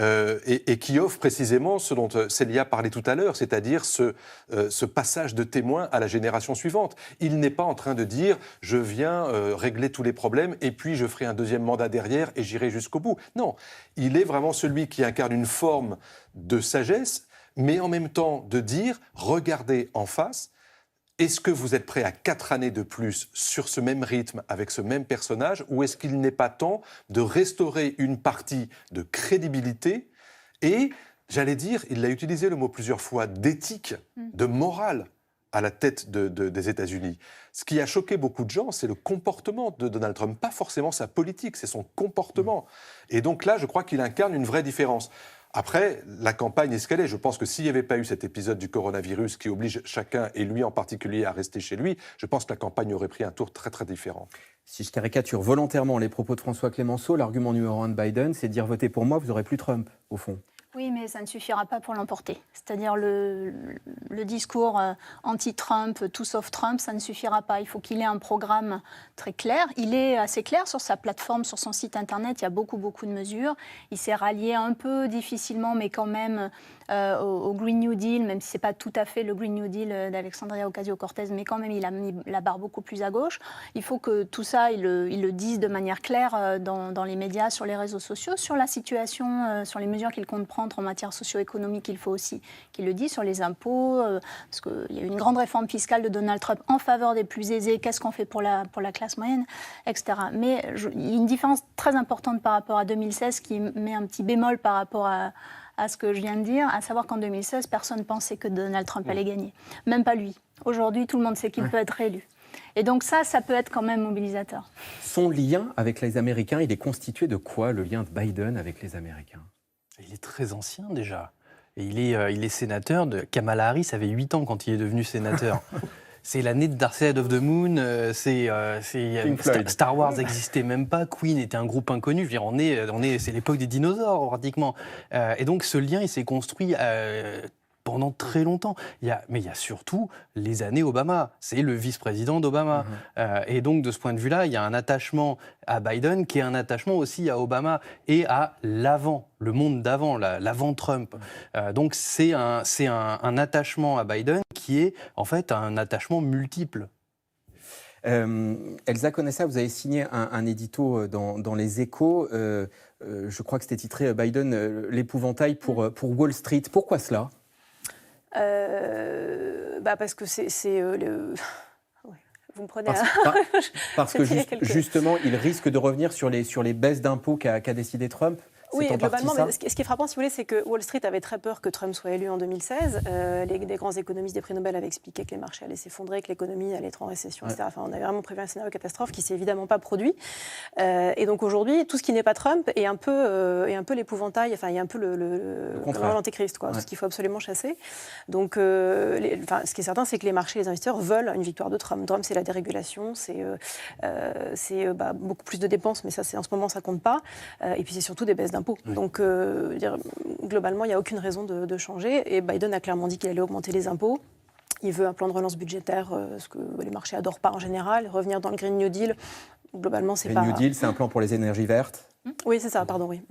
qui offre précisément ce dont Célia parlait tout à l'heure, c'est-à-dire ce passage de témoin à la génération suivante. Il n'est pas en train de dire « je viens régler tous les problèmes et puis je ferai un deuxième mandat derrière et j'irai jusqu'au bout ». Non, il est vraiment celui qui incarne une forme de sagesse, mais en même temps de dire « regardez en face ». Est-ce que vous êtes prêt à 4 années de plus sur ce même rythme, avec ce même personnage, ou est-ce qu'il n'est pas temps de restaurer une partie de crédibilité et, j'allais dire, il a utilisé le mot plusieurs fois, d'éthique, de morale à la tête des États-Unis. Ce qui a choqué beaucoup de gens, c'est le comportement de Donald Trump, pas forcément sa politique, c'est son comportement. Et donc là, je crois qu'il incarne une vraie différence. Après, la campagne est ce qu'elle est. Je pense que s'il n'y avait pas eu cet épisode du coronavirus qui oblige chacun, et lui en particulier, à rester chez lui, je pense que la campagne aurait pris un tour très très différent. Si je caricature volontairement les propos de François Clémenceau, l'argument numéro 1 de Biden, c'est de dire « votez pour moi, vous n'aurez plus Trump », au fond. Oui, mais ça ne suffira pas pour l'emporter. C'est-à-dire le discours anti-Trump, tout sauf Trump, ça ne suffira pas. Il faut qu'il ait un programme très clair. Il est assez clair sur sa plateforme, sur son site internet. Il y a beaucoup de mesures. Il s'est rallié un peu difficilement, mais quand même au Green New Deal, même si ce n'est pas tout à fait le Green New Deal d'Alexandria Ocasio-Cortez, mais quand même, il a mis la barre beaucoup plus à gauche. Il faut que tout ça, il le dise de manière claire dans les médias, sur les réseaux sociaux, sur la situation, sur les mesures qu'il compte prendre en matière socio-économique. Il faut aussi qu'il le dise sur les impôts, parce qu'il y a eu une grande réforme fiscale de Donald Trump en faveur des plus aisés. Qu'est-ce qu'on fait pour la classe moyenne, etc. Mais il y a une différence très importante par rapport à 2016 qui met un petit bémol par rapport à ce que je viens de dire, à savoir qu'en 2016, personne ne pensait que Donald Trump allait gagner. Même pas lui. Aujourd'hui, tout le monde sait qu'il peut être réélu. Et donc ça peut être quand même mobilisateur. Son lien avec les Américains, il est constitué de quoi, le lien de Biden avec les Américains ? Il est très ancien déjà. Et il est sénateur. Kamala Harris avait 8 ans quand il est devenu sénateur. C'est l'année de Dark Side of the Moon, Star Wars n'existait même pas, Queen était un groupe inconnu, je veux dire, c'est l'époque des dinosaures pratiquement. Et donc ce lien il s'est construit pendant très longtemps. Mais il y a surtout les années Obama. C'est le vice-président d'Obama. Et donc, de ce point de vue-là, il y a un attachement à Biden qui est un attachement aussi à Obama et à l'avant, le monde d'avant, l'avant-Trump. Donc, c'est un attachement à Biden qui est en fait un attachement multiple. Elsa Conessa, vous avez signé un édito dans Les Échos. Je crois que c'était titré « Biden, l'épouvantail pour Wall Street ». Pourquoi cela ? Parce que c'est le... Ouais, vous me prenez parce que justement, il risque de revenir sur les baisses d'impôts qu'a décidé Trump. Oui, globalement, mais ce qui est frappant, si vous voulez, c'est que Wall Street avait très peur que Trump soit élu en 2016. Des grands économistes des prix Nobel avaient expliqué que les marchés allaient s'effondrer, que l'économie allait être en récession, etc. Enfin, on avait vraiment prévu un scénario catastrophe qui ne s'est évidemment pas produit. Et donc aujourd'hui, tout ce qui n'est pas Trump est un peu l'épouvantail, enfin, il y a un peu l'antéchrist, quoi, ce qu'il faut absolument chasser. Donc, ce qui est certain, c'est que les marchés, les investisseurs veulent une victoire de Trump. Trump, c'est la dérégulation, c'est beaucoup plus de dépenses, mais ça, en ce moment, ça ne compte pas. Et puis, c'est surtout des baisses d'impôts. Donc, globalement, il n'y a aucune raison de changer. Et Biden a clairement dit qu'il allait augmenter les impôts. Il veut un plan de relance budgétaire, ce que les marchés n'adorent pas en général. Revenir dans le Green New Deal, globalement, c'est pas... Le New Deal, c'est un plan pour les énergies vertes ? Oui, c'est ça, pardon, oui.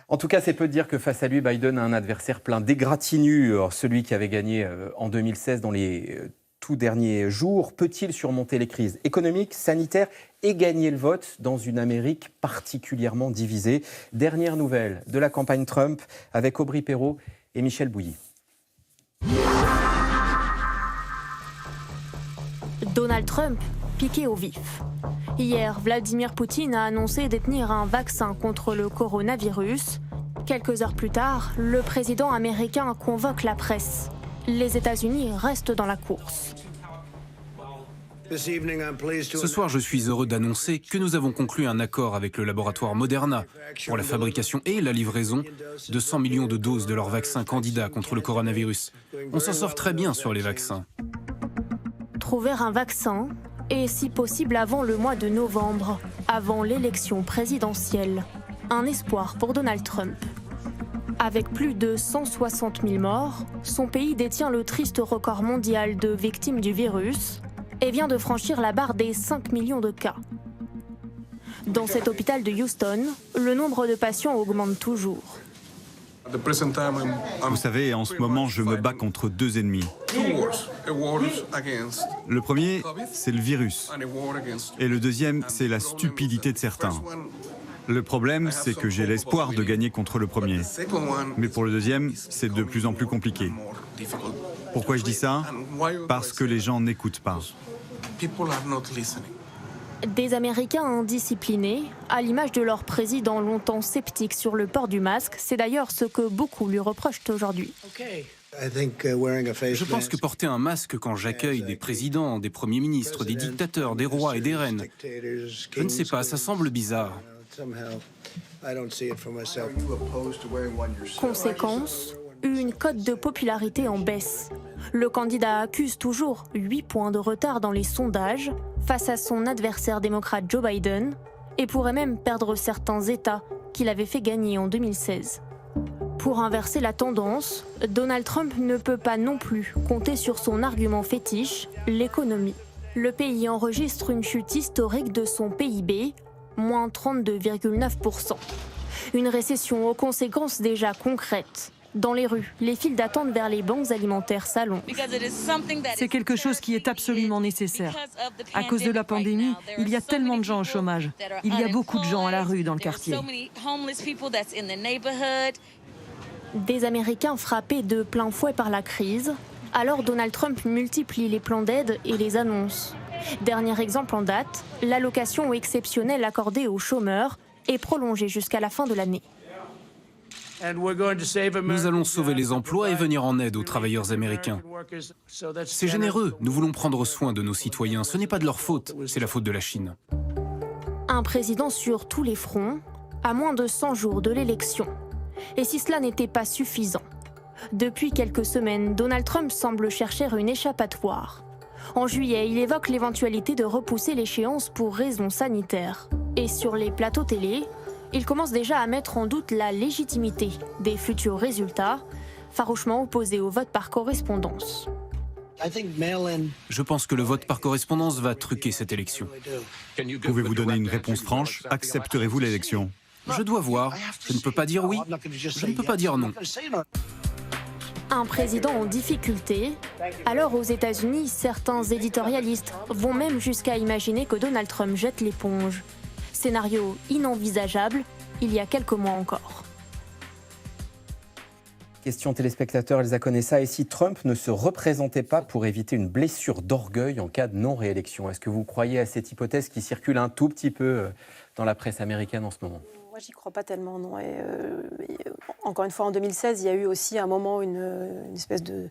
En tout cas, c'est peu dire que face à lui, Biden a un adversaire plein d'égratignures. Celui qui avait gagné en 2016 dans les tout derniers jours. Peut-il surmonter les crises économiques, sanitaires et gagner le vote dans une Amérique particulièrement divisée ? Dernière nouvelle de la campagne Trump avec Aubry Perrault et Michel Bouilly. Donald Trump, piqué au vif. Hier, Vladimir Poutine a annoncé détenir un vaccin contre le coronavirus. Quelques heures plus tard, le président américain convoque la presse. Les États-Unis restent dans la course. Ce soir, je suis heureux d'annoncer que nous avons conclu un accord avec le laboratoire Moderna pour la fabrication et la livraison de 100 millions de doses de leur vaccin candidat contre le coronavirus. On s'en sort très bien sur les vaccins. Trouver un vaccin, et si possible avant le mois de novembre, avant l'élection présidentielle. Un espoir pour Donald Trump. Avec plus de 160 000 morts, son pays détient le triste record mondial de victimes du virus et vient de franchir la barre des 5 millions de cas. Dans cet hôpital de Houston, le nombre de patients augmente toujours. Vous savez, en ce moment, je me bats contre deux ennemis. Le premier, c'est le virus. Et le deuxième, c'est la stupidité de certains. Le problème, c'est que j'ai l'espoir de gagner contre le premier. Mais pour le deuxième, c'est de plus en plus compliqué. Pourquoi je dis ça ? Parce que les gens n'écoutent pas. Des Américains indisciplinés, à l'image de leur président longtemps sceptique sur le port du masque, c'est d'ailleurs ce que beaucoup lui reprochent aujourd'hui. Je pense que porter un masque quand j'accueille des présidents, des premiers ministres, des dictateurs, des rois et des reines, je ne sais pas, ça semble bizarre. Conséquence, une cote de popularité en baisse. Le candidat accuse toujours 8 points de retard dans les sondages face à son adversaire démocrate Joe Biden et pourrait même perdre certains États qu'il avait fait gagner en 2016. Pour inverser la tendance, Donald Trump ne peut pas non plus compter sur son argument fétiche, l'économie. Le pays enregistre une chute historique de son PIB, moins 32,9%. Une récession aux conséquences déjà concrètes. Dans les rues, les files d'attente vers les banques alimentaires s'allongent. C'est quelque chose qui est absolument nécessaire. À cause de la pandémie, il y a tellement de gens au chômage. Il y a beaucoup de gens à la rue dans le quartier. Des Américains frappés de plein fouet par la crise. Alors Donald Trump multiplie les plans d'aide et les annonce. Dernier exemple en date, l'allocation exceptionnelle accordée aux chômeurs est prolongée jusqu'à la fin de l'année. Nous allons sauver les emplois et venir en aide aux travailleurs américains. C'est généreux, nous voulons prendre soin de nos citoyens. Ce n'est pas de leur faute, c'est la faute de la Chine. Un président sur tous les fronts, à moins de 100 jours de l'élection. Et si cela n'était pas suffisant, depuis quelques semaines, Donald Trump semble chercher une échappatoire. En juillet, il évoque l'éventualité de repousser l'échéance pour raisons sanitaires. Et sur les plateaux télé, il commence déjà à mettre en doute la légitimité des futurs résultats, farouchement opposés au vote par correspondance. Je pense que le vote par correspondance va truquer cette élection. Pouvez-vous donner une réponse franche? Accepterez-vous l'élection? Je dois voir. Je ne peux pas dire oui. Je ne peux pas dire non. Un président en difficulté. Alors aux États-Unis, certains éditorialistes vont même jusqu'à imaginer que Donald Trump jette l'éponge. Scénario inenvisageable il y a quelques mois encore. Question téléspectateur Elsa Conessa. Et si Trump ne se représentait pas pour éviter une blessure d'orgueil en cas de non-réélection? Est-ce que vous croyez à cette hypothèse qui circule un tout petit peu dans la presse américaine en ce moment? Moi, j'y crois pas tellement, non. Et, encore une fois, en 2016, il y a eu aussi un moment une espèce de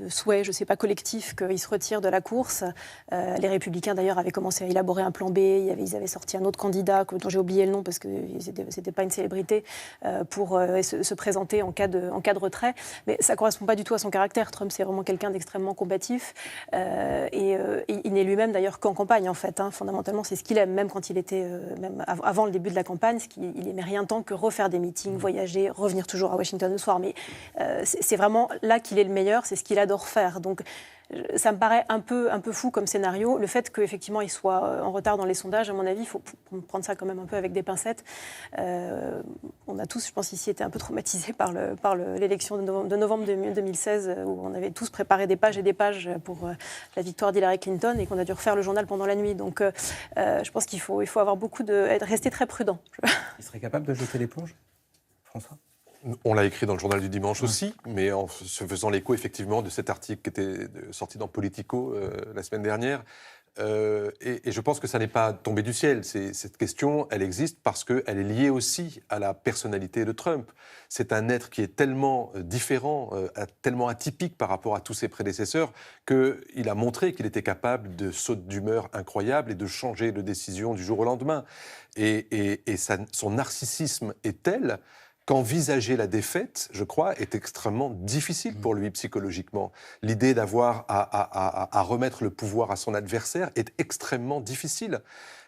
souhait, je ne sais pas, collectif, qu'il se retire de la course. Les Républicains, d'ailleurs, avaient commencé à élaborer un plan B. Ils avaient sorti un autre candidat, dont j'ai oublié le nom parce que c'était pas une célébrité, pour se présenter en cas de retrait. Mais ça ne correspond pas du tout à son caractère. Trump, c'est vraiment quelqu'un d'extrêmement combatif. Et il n'est lui-même, d'ailleurs, qu'en campagne, en fait. Fondamentalement, c'est ce qu'il aime, même quand il était, même avant le début de la campagne, il aimait rien tant que refaire des meetings, voyager, revenir toujours à Washington le soir. Mais c'est vraiment là qu'il est le meilleur, c'est ce qu'il adore faire. Donc ça me paraît un peu fou comme scénario. Le fait qu'effectivement il soit en retard dans les sondages, à mon avis, il faut prendre ça quand même un peu avec des pincettes. On a tous, je pense, ici été un peu traumatisés par l'élection de novembre 2016, où on avait tous préparé des pages et des pages pour la victoire d'Hillary Clinton et qu'on a dû refaire le journal pendant la nuit. Donc je pense qu'il faut avoir rester très prudent. Il serait capable de jeter l'éponge, François ? On l'a écrit dans le journal du dimanche aussi, mais en se faisant l'écho effectivement de cet article qui était sorti dans Politico la semaine dernière. Et je pense que ça n'est pas tombé du ciel. Cette question, elle existe parce qu'elle est liée aussi à la personnalité de Trump. C'est un être qui est tellement différent, tellement atypique par rapport à tous ses prédécesseurs, qu'il a montré qu'il était capable de sautes d'humeur incroyables et de changer de décision du jour au lendemain. Et son narcissisme est tel qu'envisager la défaite, je crois, est extrêmement difficile pour lui psychologiquement. L'idée d'avoir à remettre le pouvoir à son adversaire est extrêmement difficile.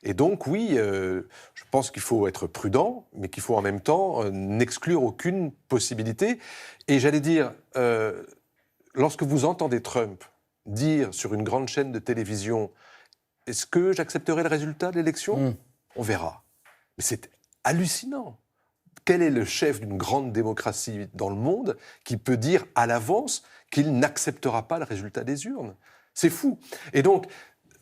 Et donc, oui, je pense qu'il faut être prudent, mais qu'il faut en même temps n'exclure aucune possibilité. Et j'allais dire, lorsque vous entendez Trump dire sur une grande chaîne de télévision « Est-ce que j'accepterai le résultat de l'élection ?» On verra. Mais c'est hallucinant. Quel est le chef d'une grande démocratie dans le monde qui peut dire à l'avance qu'il n'acceptera pas le résultat des urnes? C'est fou. Et donc,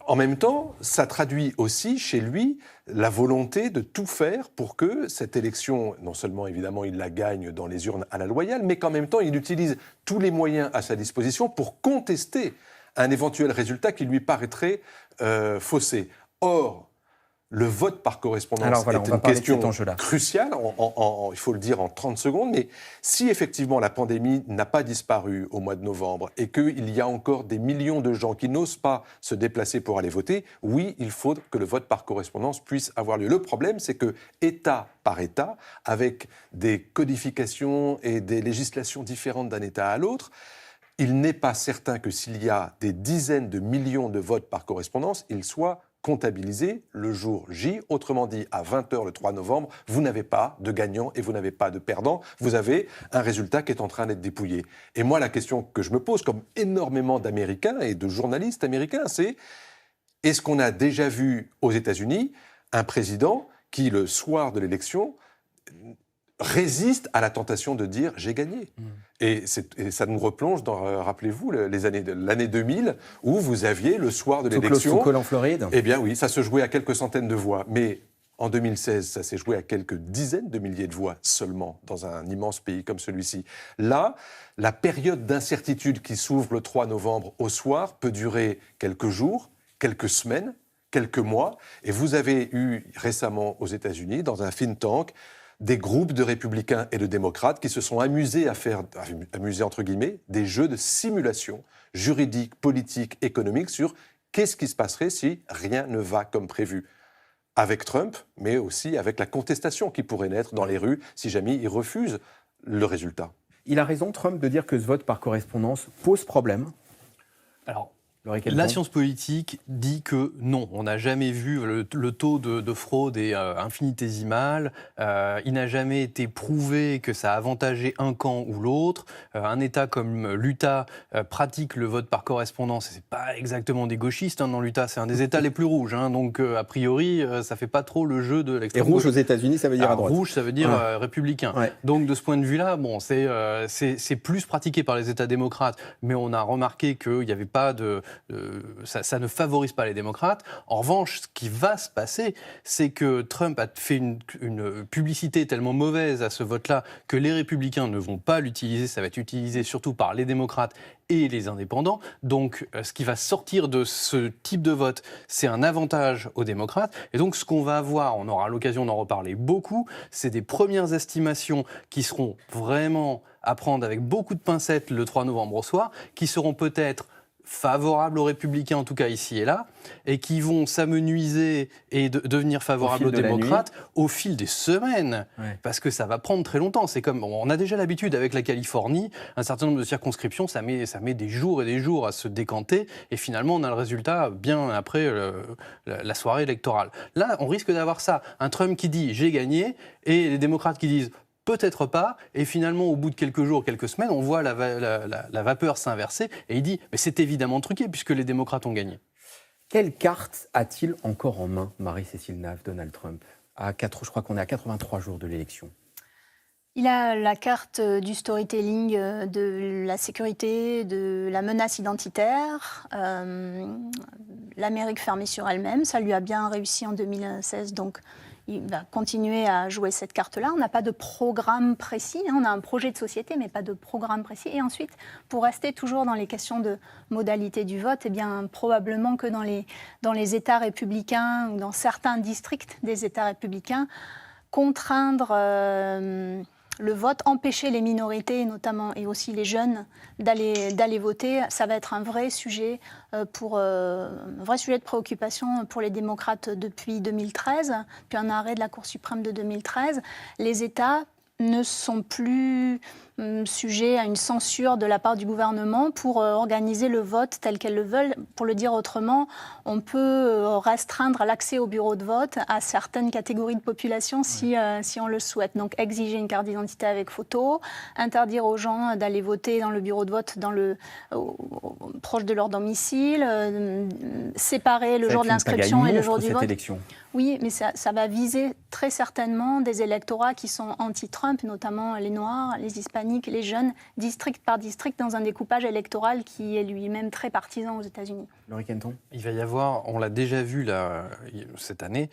en même temps, ça traduit aussi chez lui la volonté de tout faire pour que cette élection, non seulement évidemment il la gagne dans les urnes à la loyale, mais qu'en même temps il utilise tous les moyens à sa disposition pour contester un éventuel résultat qui lui paraîtrait faussé. Or, le vote par correspondance est une question cruciale, il faut le dire en 30 secondes, mais si effectivement la pandémie n'a pas disparu au mois de novembre et qu'il y a encore des millions de gens qui n'osent pas se déplacer pour aller voter, oui, il faut que le vote par correspondance puisse avoir lieu. Le problème, c'est que État par État, avec des codifications et des législations différentes d'un État à l'autre, il n'est pas certain que s'il y a des dizaines de millions de votes par correspondance, ils soient comptabilisé le jour J. Autrement dit, à 20h le 3 novembre, vous n'avez pas de gagnant et vous n'avez pas de perdant. Vous avez un résultat qui est en train d'être dépouillé. Et moi, la question que je me pose, comme énormément d'Américains et de journalistes américains, c'est est-ce qu'on a déjà vu aux États-Unis un président qui, le soir de l'élection, résiste à la tentation de dire « j'ai gagné ». Et ça nous replonge dans, rappelez-vous, l'année 2000, où vous aviez le soir de l'élection... Sous-Col en Floride. Eh bien oui, ça se jouait à quelques centaines de voix. Mais en 2016, ça s'est joué à quelques dizaines de milliers de voix seulement, dans un immense pays comme celui-ci. Là, la période d'incertitude qui s'ouvre le 3 novembre au soir peut durer quelques jours, quelques semaines, quelques mois. Et vous avez eu récemment aux États-Unis, dans un think tank, des groupes de républicains et de démocrates qui se sont amusés à faire, entre guillemets, des jeux de simulation juridique, politique, économique sur qu'est-ce qui se passerait si rien ne va comme prévu. Avec Trump, mais aussi avec la contestation qui pourrait naître dans les rues si jamais il refuse le résultat. Il a raison, Trump, de dire que ce vote par correspondance pose problème. Alors, La science politique dit que non, on n'a jamais vu le taux de fraude est infinitésimal, il n'a jamais été prouvé que ça a avantagé un camp ou l'autre. Un État comme l'Utah pratique le vote par correspondance, et c'est pas exactement des gauchistes dans l'Utah, c'est un des États les plus rouges, donc a priori ça fait pas trop le jeu de l'extrême gauche. Et rouge aux États-Unis, ça veut dire à droite. Rouge, ça veut dire républicain. Ouais. Donc de ce point de vue-là, bon, c'est plus pratiqué par les États démocrates, mais on a remarqué qu'il n'y avait pas ça ne favorise pas les démocrates. En revanche, ce qui va se passer, c'est que Trump a fait une publicité tellement mauvaise à ce vote-là que les républicains ne vont pas l'utiliser. Ça va être utilisé surtout par les démocrates et les indépendants. Donc, ce qui va sortir de ce type de vote, c'est un avantage aux démocrates. Et donc, ce qu'on va avoir, on aura l'occasion d'en reparler beaucoup, c'est des premières estimations qui seront vraiment à prendre avec beaucoup de pincettes le 3 novembre au soir, qui seront peut-être favorables aux républicains, en tout cas ici et là, et qui vont s'amenuiser et devenir favorables aux démocrates au fil des semaines, parce que ça va prendre très longtemps. C'est comme, on a déjà l'habitude avec la Californie, un certain nombre de circonscriptions, ça met des jours et des jours à se décanter, et finalement on a le résultat bien après la soirée électorale. Là, on risque d'avoir ça, un Trump qui dit « j'ai gagné », et les démocrates qui disent « peut-être pas », et finalement, au bout de quelques jours, quelques semaines, on voit la vapeur s'inverser, et il dit « mais c'est évidemment truqué, puisque les démocrates ont gagné ». Quelle carte a-t-il encore en main, Marie-Cécile Nave, Donald Trump ? Je crois qu'on est à 83 jours de l'élection. Il a la carte du storytelling, de la sécurité, de la menace identitaire, l'Amérique fermée sur elle-même. Ça lui a bien réussi en 2016, donc il va continuer à jouer cette carte-là. On n'a pas de programme précis, on a un projet de société, mais pas de programme précis. Et ensuite, pour rester toujours dans les questions de modalité du vote, eh bien, probablement que dans les États républicains ou dans certains districts des États républicains, contraindre le vote, empêcher les minorités notamment et aussi les jeunes d'aller voter, ça va être un vrai sujet un vrai sujet de préoccupation pour les démocrates depuis 2013, puis un arrêt de la Cour suprême de 2013. Les États ne sont plus sujets à une censure de la part du gouvernement pour organiser le vote tel qu'elles le veulent. Pour le dire autrement, on peut restreindre l'accès au bureau de vote à certaines catégories de population si on le souhaite. Donc exiger une carte d'identité avec photo, interdire aux gens d'aller voter dans le bureau de vote proche de leur domicile, séparer le jour de l'inscription et le jour du vote. Élection. Oui, mais ça va viser très certainement des électorats qui sont anti-Trump, notamment les Noirs, les Hispaniques, les jeunes, district par district, dans un découpage électoral qui est lui-même très partisan aux États-Unis. Laurie Kenton ? Il va y avoir, on l'a déjà vu là, cette année,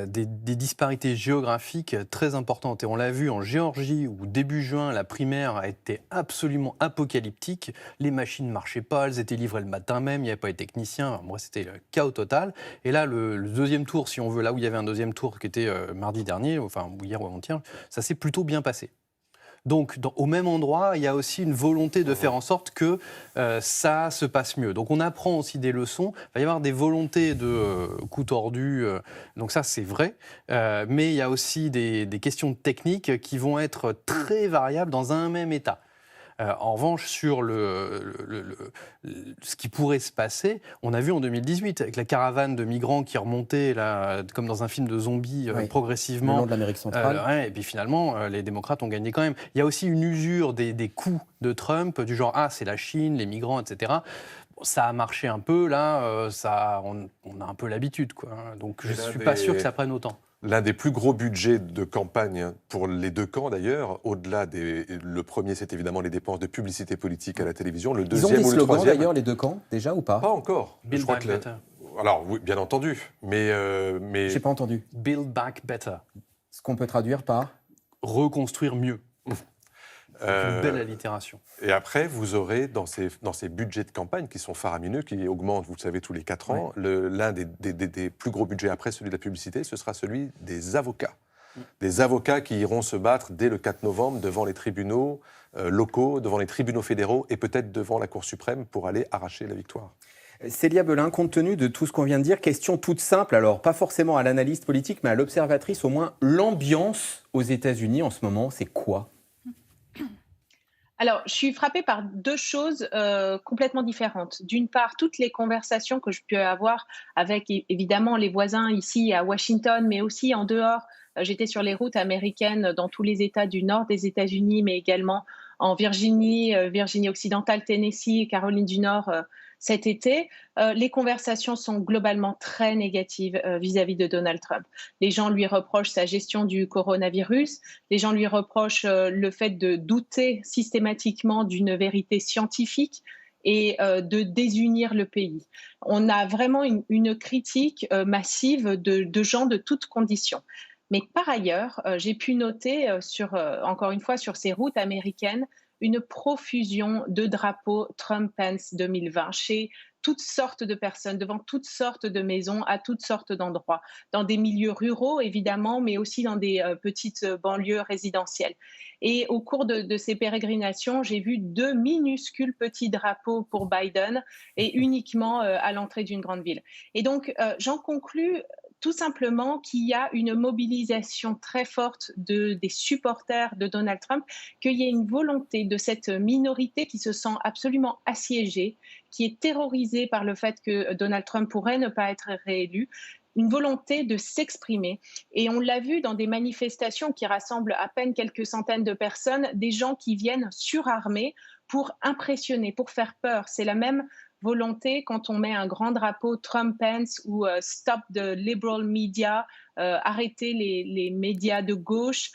des disparités géographiques très importantes. Et on l'a vu en Géorgie, où début juin, la primaire a été absolument apocalyptique. Les machines ne marchaient pas, elles étaient livrées le matin même, il n'y avait pas les techniciens. Alors, moi, c'était le chaos total. Et là, le deuxième tour, si on veut, là où il y avait un deuxième tour qui était mardi dernier, enfin hier ou avant-hier, ça s'est plutôt bien passé. Donc, au même endroit, il y a aussi une volonté de faire en sorte que ça se passe mieux. Donc, on apprend aussi des leçons. Il va y avoir des volontés de coups tordus. Donc, ça, c'est vrai. Mais il y a aussi des questions techniques qui vont être très variables dans un même État. En revanche, sur ce qui pourrait se passer, on a vu en 2018, avec la caravane de migrants qui remontait, là, comme dans un film de zombies, progressivement. Le long de l'Amérique centrale. Et puis finalement, les démocrates ont gagné quand même. Il y a aussi une usure des coups de Trump, du genre « Ah, c'est la Chine, les migrants, etc. » Ça a marché un peu, là, on a un peu l'habitude, quoi. Donc je ne suis pas sûr que ça prenne autant. L'un des plus gros budgets de campagne pour les deux camps, d'ailleurs, au-delà le premier, c'est évidemment les dépenses de publicité politique à la télévision. Le deuxième Ils ont des ou le troisième, d'ailleurs, les deux camps, déjà ou pas ? Pas encore. Build back better. Alors, oui, bien entendu, mais... J'ai pas entendu. Build back better. Ce qu'on peut traduire par ? Reconstruire mieux. Une belle allitération. Et après, vous aurez dans ces budgets de campagne qui sont faramineux, qui augmentent, vous le savez, tous les 4 ans, l'un des plus gros budgets après celui de la publicité, ce sera celui des avocats. Des avocats qui iront se battre dès le 4 novembre devant les tribunaux locaux, devant les tribunaux fédéraux et peut-être devant la Cour suprême pour aller arracher la victoire. Célia Belin, compte tenu de tout ce qu'on vient de dire, question toute simple, alors pas forcément à l'analyste politique, mais à l'observatrice au moins, l'ambiance aux États-Unis en ce moment, c'est quoi ? Alors, je suis frappée par deux choses complètement différentes. D'une part, toutes les conversations que je peux avoir avec évidemment les voisins ici à Washington, mais aussi en dehors. J'étais sur les routes américaines dans tous les États du nord des États-Unis, mais également en Virginie, Virginie occidentale, Tennessee, Caroline du Nord cet été. Les conversations sont globalement très négatives vis-à-vis de Donald Trump. Les gens lui reprochent sa gestion du coronavirus, les gens lui reprochent le fait de douter systématiquement d'une vérité scientifique et de désunir le pays. On a vraiment une critique massive de gens de toutes conditions. Mais par ailleurs, j'ai pu noter, encore une fois, sur ces routes américaines, une profusion de drapeaux Trump-Pence 2020 chez toutes sortes de personnes, devant toutes sortes de maisons, à toutes sortes d'endroits, dans des milieux ruraux évidemment, mais aussi dans des petites banlieues résidentielles. Et au cours de ces pérégrinations, j'ai vu 2 minuscules petits drapeaux pour Biden et uniquement à l'entrée d'une grande ville. Et donc, j'en conclus tout simplement qu'il y a une mobilisation très forte des supporters de Donald Trump, qu'il y a une volonté de cette minorité qui se sent absolument assiégée, qui est terrorisée par le fait que Donald Trump pourrait ne pas être réélu, une volonté de s'exprimer. Et on l'a vu dans des manifestations qui rassemblent à peine quelques centaines de personnes, des gens qui viennent surarmés pour impressionner, pour faire peur. C'est la même volonté quand on met un grand drapeau Trump-Pence ou Stop the Liberal Media, arrêter les médias de gauche,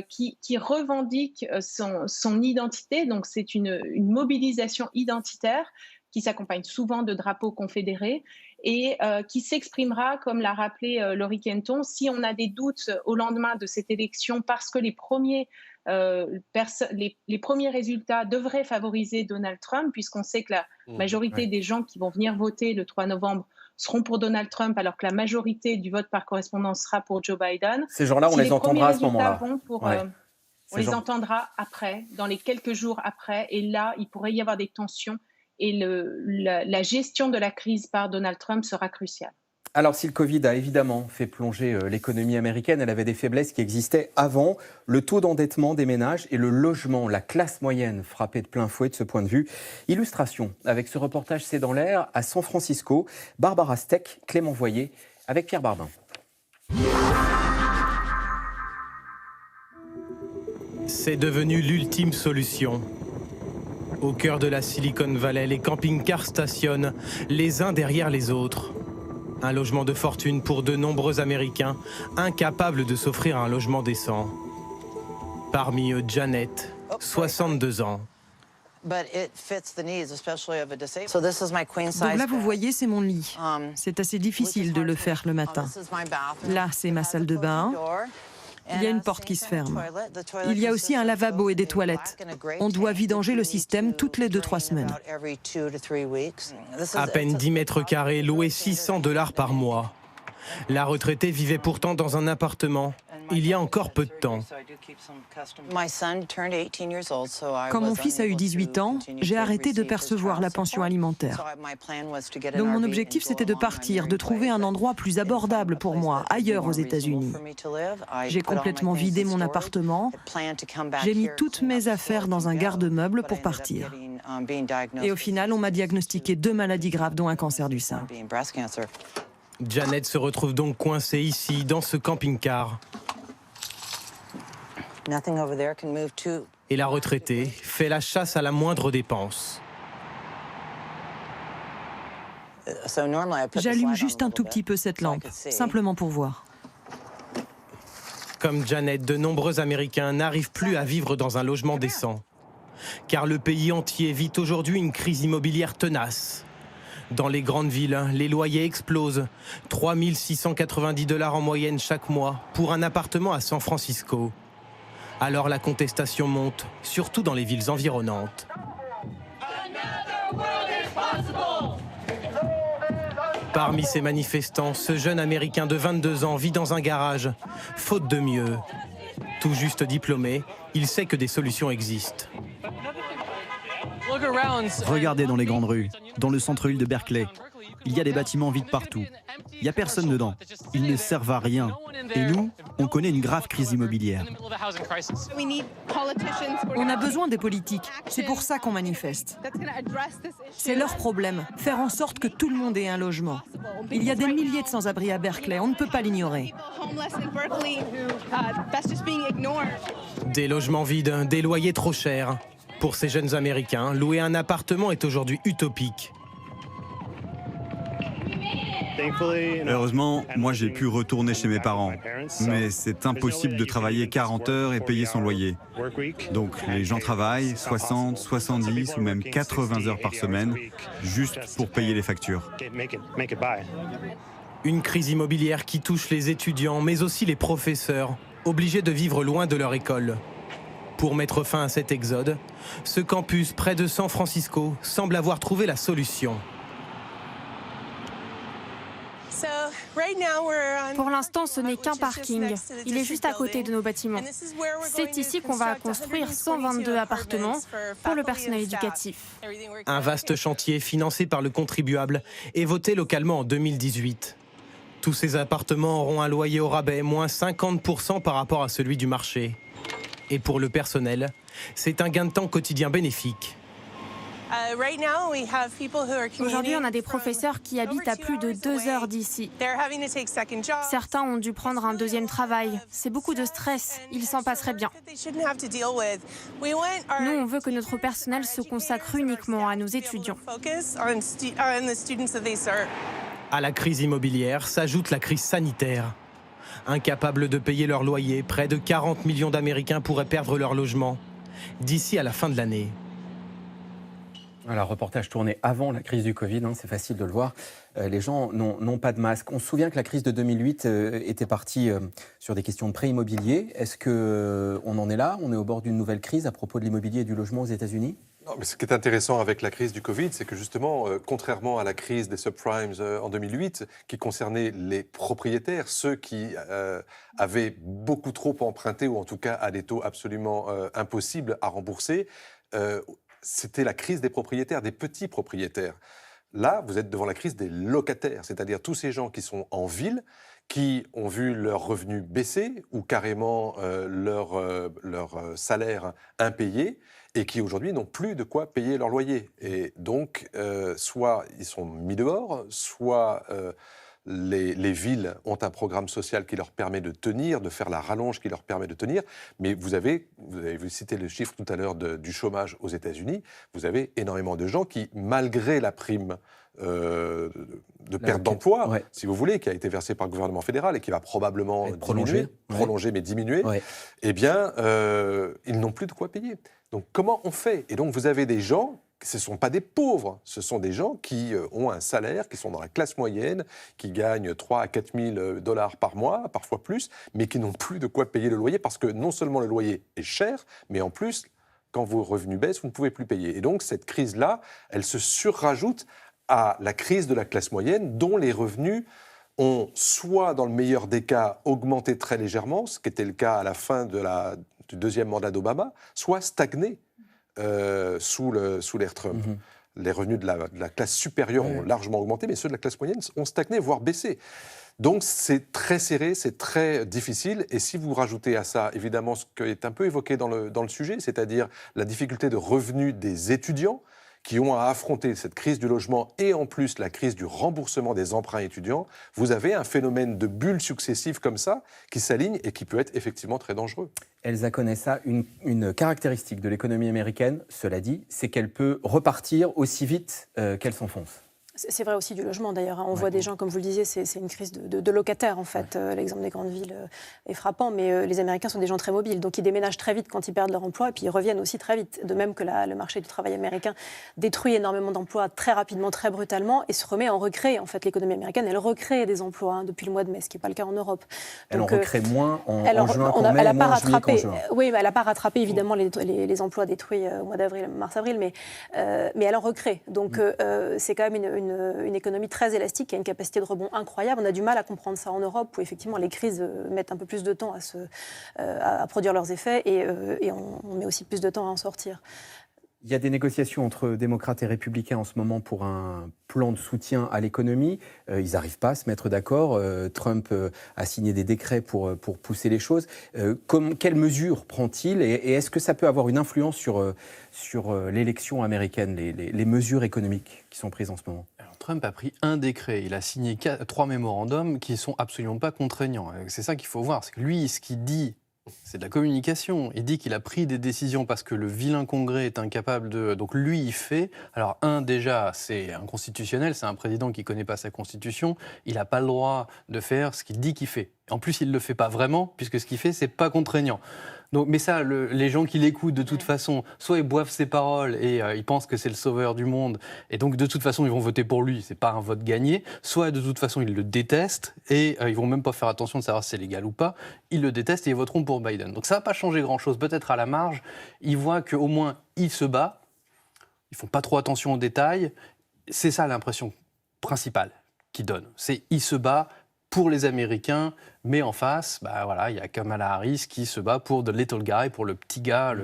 qui revendique son identité. Donc c'est une mobilisation identitaire qui s'accompagne souvent de drapeaux confédérés et qui s'exprimera, comme l'a rappelé Laurie Kenton, si on a des doutes au lendemain de cette élection parce que les premiers résultats devraient favoriser Donald Trump, puisqu'on sait que la majorité des gens qui vont venir voter le 3 novembre seront pour Donald Trump, alors que la majorité du vote par correspondance sera pour Joe Biden. Ces gens-là, on les entendra à ce moment-là. On les entendra après, dans les quelques jours après, et là, il pourrait y avoir des tensions, et la gestion de la crise par Donald Trump sera cruciale. Alors, si le Covid a évidemment fait plonger l'économie américaine, elle avait des faiblesses qui existaient avant. Le taux d'endettement des ménages et le logement, la classe moyenne frappée de plein fouet de ce point de vue. Illustration avec ce reportage C'est dans l'air à San Francisco. Barbara Steck, Clément Voyer avec Pierre Barbin. C'est devenu l'ultime solution. Au cœur de la Silicon Valley, les camping-cars stationnent les uns derrière les autres. Un logement de fortune pour de nombreux Américains, incapables de s'offrir un logement décent. Parmi eux, Janet, 62 ans. Donc là, vous voyez, c'est mon lit. C'est assez difficile de le faire le matin. Là, c'est ma salle de bain. Il y a une porte qui se ferme. Il y a aussi un lavabo et des toilettes. On doit vidanger le système toutes les 2-3 semaines. À peine 10 mètres carrés, loué $600 par mois. La retraitée vivait pourtant dans un appartement il y a encore peu de temps. Quand mon fils a eu 18 ans, j'ai arrêté de percevoir la pension alimentaire. Donc mon objectif, c'était de partir, de trouver un endroit plus abordable pour moi, ailleurs aux États-Unis. J'ai complètement vidé mon appartement. J'ai mis toutes mes affaires dans un garde-meubles pour partir. Et au final, on m'a diagnostiqué 2 maladies graves, dont un cancer du sein. Janet se retrouve donc coincée ici, dans ce camping-car. Et la retraitée fait la chasse à la moindre dépense. J'allume juste un tout petit peu cette lampe, simplement pour voir. Comme Janet, de nombreux Américains n'arrivent plus à vivre dans un logement décent. Car le pays entier vit aujourd'hui une crise immobilière tenace. Dans les grandes villes, les loyers explosent. $3 690 en moyenne chaque mois pour un appartement à San Francisco. Alors la contestation monte, surtout dans les villes environnantes. Parmi ces manifestants, ce jeune Américain de 22 ans vit dans un garage, faute de mieux. Tout juste diplômé, il sait que des solutions existent. Regardez dans les grandes rues, dans le centre-ville de Berkeley. Il y a des bâtiments vides partout. Il n'y a personne dedans. Ils ne servent à rien. Et nous, on connaît une grave crise immobilière. On a besoin des politiques. C'est pour ça qu'on manifeste. C'est leur problème, faire en sorte que tout le monde ait un logement. Il y a des milliers de sans-abri à Berkeley, on ne peut pas l'ignorer. Des logements vides, des loyers trop chers. Pour ces jeunes Américains, louer un appartement est aujourd'hui utopique. Heureusement, moi j'ai pu retourner chez mes parents. Mais c'est impossible de travailler 40 heures et payer son loyer. Donc les gens travaillent 60, 70 ou même 80 heures par semaine, juste pour payer les factures. Une crise immobilière qui touche les étudiants, mais aussi les professeurs, obligés de vivre loin de leur école. Pour mettre fin à cet exode, ce campus près de San Francisco semble avoir trouvé la solution. Pour l'instant, ce n'est qu'un parking. Il est juste à côté de nos bâtiments. C'est ici qu'on va construire 122 appartements pour le personnel éducatif. Un vaste chantier financé par le contribuable et voté localement en 2018. Tous ces appartements auront un loyer au rabais, moins 50% par rapport à celui du marché. Et pour le personnel, c'est un gain de temps quotidien bénéfique. Aujourd'hui, on a des professeurs qui habitent à plus de 2 heures d'ici. Certains ont dû prendre un deuxième travail. C'est beaucoup de stress. Ils s'en passeraient bien. Nous, on veut que notre personnel se consacre uniquement à nos étudiants. À la crise immobilière s'ajoute la crise sanitaire. Incapables de payer leur loyer, près de 40 millions d'Américains pourraient perdre leur logement d'ici à la fin de l'année. Voilà, reportage tourné avant la crise du Covid, c'est facile de le voir. Les gens n'ont pas de masque. On se souvient que la crise de 2008 était partie sur des questions de prêt immobilier. Est-ce qu'on en est là? On est au bord d'une nouvelle crise à propos de l'immobilier et du logement aux États-Unis? Non, mais ce qui est intéressant avec la crise du Covid, c'est que justement, contrairement à la crise des subprimes en 2008, qui concernait les propriétaires, ceux qui avaient beaucoup trop emprunté, ou en tout cas à des taux absolument impossibles à rembourser, c'était la crise des propriétaires, des petits propriétaires. Là, vous êtes devant la crise des locataires, c'est-à-dire tous ces gens qui sont en ville, qui ont vu leurs revenus baisser ou carrément leur salaire impayé et qui aujourd'hui n'ont plus de quoi payer leur loyer. Et donc, soit ils sont mis dehors, soit les villes ont un programme social qui leur permet de tenir, de faire la rallonge qui leur permet de tenir. Mais vous avez cité le chiffre tout à l'heure du chômage aux États-Unis, vous avez énormément de gens qui, malgré la prime de perte d'emploi, si vous voulez, qui a été versée par le gouvernement fédéral et qui va probablement prolonger mais diminuer, eh bien, ils n'ont plus de quoi payer. Donc, comment on fait? Et donc, vous avez des gens, ce ne sont pas des pauvres, ce sont des gens qui ont un salaire, qui sont dans la classe moyenne, qui gagnent 3 à 4 000 $ par mois, parfois plus, mais qui n'ont plus de quoi payer le loyer parce que non seulement le loyer est cher, mais en plus, quand vos revenus baissent, vous ne pouvez plus payer. Et donc, cette crise-là, elle se surrajoute à la crise de la classe moyenne dont les revenus ont soit, dans le meilleur des cas, augmenté très légèrement, ce qui était le cas à la fin du deuxième mandat d'Obama, soit stagné sous l'ère Trump. Les revenus de la classe supérieure ont largement augmenté, mais ceux de la classe moyenne ont stagné, voire baissé. Donc c'est très serré, c'est très difficile. Et si vous rajoutez à ça, évidemment, ce qui est un peu évoqué dans le sujet, c'est-à-dire la difficulté de revenus des étudiants, qui ont à affronter cette crise du logement et en plus la crise du remboursement des emprunts étudiants, vous avez un phénomène de bulles successives comme ça qui s'aligne et qui peut être effectivement très dangereux. Elsa Conessa, une caractéristique de l'économie américaine, cela dit, c'est qu'elle peut repartir aussi vite qu'elle s'enfonce. C'est vrai aussi du logement d'ailleurs. On voit des gens, comme vous le disiez, c'est une crise de locataires en fait. L'exemple des grandes villes est frappant, mais les Américains sont des gens très mobiles. Donc ils déménagent très vite quand ils perdent leur emploi et puis ils reviennent aussi très vite. De même que le marché du travail américain détruit énormément d'emplois très rapidement, très brutalement et se remet à en recréer. En fait, l'économie américaine, elle recrée des emplois depuis le mois de mai, ce qui n'est pas le cas en Europe. Elle en recrée moins en juin qu'en mai, moins en juillet qu'en juin. Oui, elle n'a pas rattrapé évidemment les emplois détruits au mois d'avril, mars-avril, mais elle en recrée. Donc c'est quand même une économie très élastique qui a une capacité de rebond incroyable. On a du mal à comprendre ça en Europe où effectivement les crises mettent un peu plus de temps à produire leurs effets et on met aussi plus de temps à en sortir. Il y a des négociations entre démocrates et républicains en ce moment pour un plan de soutien à l'économie. Ils n'arrivent pas à se mettre d'accord. Trump a signé des décrets pour pousser les choses. Quelles mesures prend-il et est-ce que ça peut avoir une influence sur l'élection américaine, les mesures économiques qui sont prises en ce moment? Alors, Trump a pris un décret. Il a signé 3 mémorandums qui ne sont absolument pas contraignants. C'est ça qu'il faut voir. C'est que lui, ce qu'il dit... C'est de la communication. Il dit qu'il a pris des décisions parce que le vilain Congrès est incapable de... Donc lui, il fait. Alors déjà, c'est inconstitutionnel. C'est un président qui ne connaît pas sa constitution. Il n'a pas le droit de faire ce qu'il dit qu'il fait. En plus, il ne le fait pas vraiment, puisque ce qu'il fait, ce n'est pas contraignant. Donc, mais ça, les gens qui l'écoutent, de toute façon, soit ils boivent ses paroles et ils pensent que c'est le sauveur du monde, et donc de toute façon, ils vont voter pour lui, c'est pas un vote gagné, soit de toute façon, ils le détestent et ils vont même pas faire attention de savoir si c'est légal ou pas, ils le détestent et ils voteront pour Biden. Donc ça va pas changer grand-chose, peut-être à la marge, ils voient qu'au moins, il se bat, ils font pas trop attention aux détails, c'est ça l'impression principale qu'ils donnent, c'est il se bat pour les Américains, mais en face, voilà, il y a Kamala Harris qui se bat pour the little guy, pour le petit gars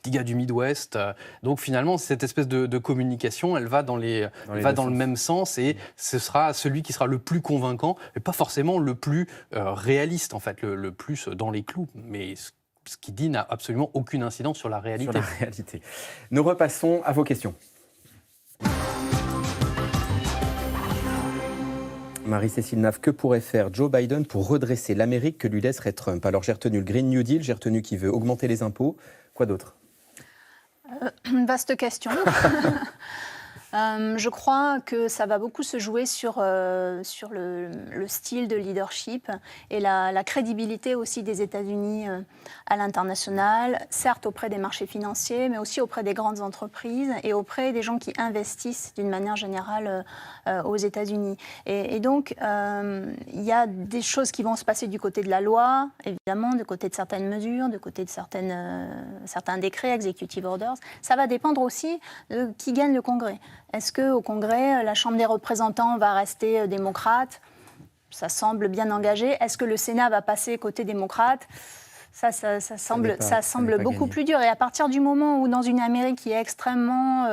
du Midwest. Donc finalement, cette espèce de communication, elle va dans le même sens et ce sera celui qui sera le plus convaincant, et pas forcément le plus réaliste, en fait, le plus dans les clous. Mais ce qu'il dit n'a absolument aucune incidence sur la réalité. Sur la réalité. Nous repassons à vos questions. Marie-Cécile Nave, que pourrait faire Joe Biden pour redresser l'Amérique que lui laisserait Trump? Alors j'ai retenu le Green New Deal, j'ai retenu qu'il veut augmenter les impôts. Quoi d'autre? Vaste question. Je crois que ça va beaucoup se jouer sur le style de leadership et la crédibilité aussi des États-Unis à l'international, certes auprès des marchés financiers, mais aussi auprès des grandes entreprises et auprès des gens qui investissent d'une manière générale aux États-Unis. Et donc, il y a des choses qui vont se passer du côté de la loi, évidemment, du côté de certaines mesures, du côté de certains décrets, executive orders. Ça va dépendre aussi de qui gagne le Congrès. Est-ce qu'au Congrès, la Chambre des représentants va rester démocrate? Ça semble bien engagé. Est-ce que le Sénat va passer côté démocrate? Ça semble beaucoup plus dur. Et à partir du moment où, dans une Amérique qui est extrêmement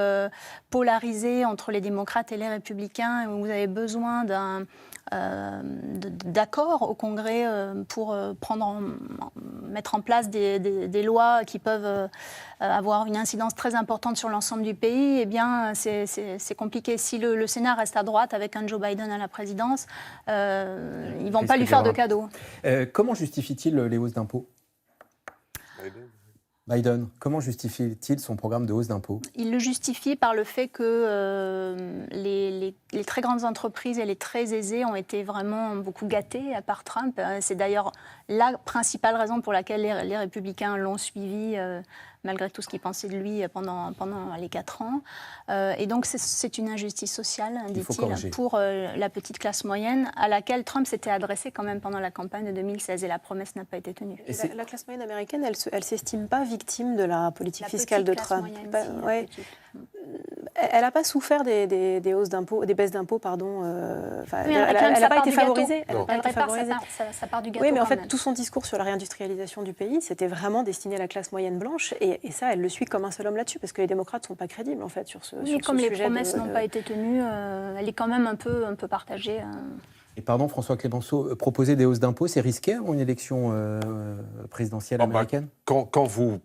polarisée entre les démocrates et les républicains, où vous avez besoin d'accord au Congrès pour mettre en place des lois qui peuvent avoir une incidence très importante sur l'ensemble du pays, eh bien, c'est compliqué. Si le Sénat reste à droite avec un Joe Biden à la présidence, ils ne vont pas lui faire de cadeaux. Comment justifie-t-il les hausses d'impôts? Biden, comment justifie-t-il son programme de hausse d'impôts? Il le justifie par le fait que les très grandes entreprises et les très aisés ont été vraiment beaucoup gâtés par Trump. C'est d'ailleurs la principale raison pour laquelle les républicains l'ont suivi, malgré tout ce qu'ils pensaient de lui pendant les 4 ans. Et donc c'est une injustice sociale, dit-il, pour la petite classe moyenne, à laquelle Trump s'était adressé quand même pendant la campagne de 2016, et la promesse n'a pas été tenue. La classe moyenne américaine, elle ne s'estime pas victime de la politique fiscale de Trump. Elle n'a pas souffert des hausses d'impôts, des baisses d'impôts, pardon. Elle n'a pas été favorisée. Ça part du gâteau. Oui, mais en fait, tout son discours sur la réindustrialisation du pays, c'était vraiment destiné à la classe moyenne blanche, et ça, elle le suit comme un seul homme là-dessus, parce que les démocrates ne sont pas crédibles, en fait, sur ce sujet. Comme les promesses n'ont pas été tenues, elle est quand même un peu partagée. Et pardon, François Clémenceau, proposer des hausses d'impôts, c'est risqué en une élection présidentielle américaine? Quand vous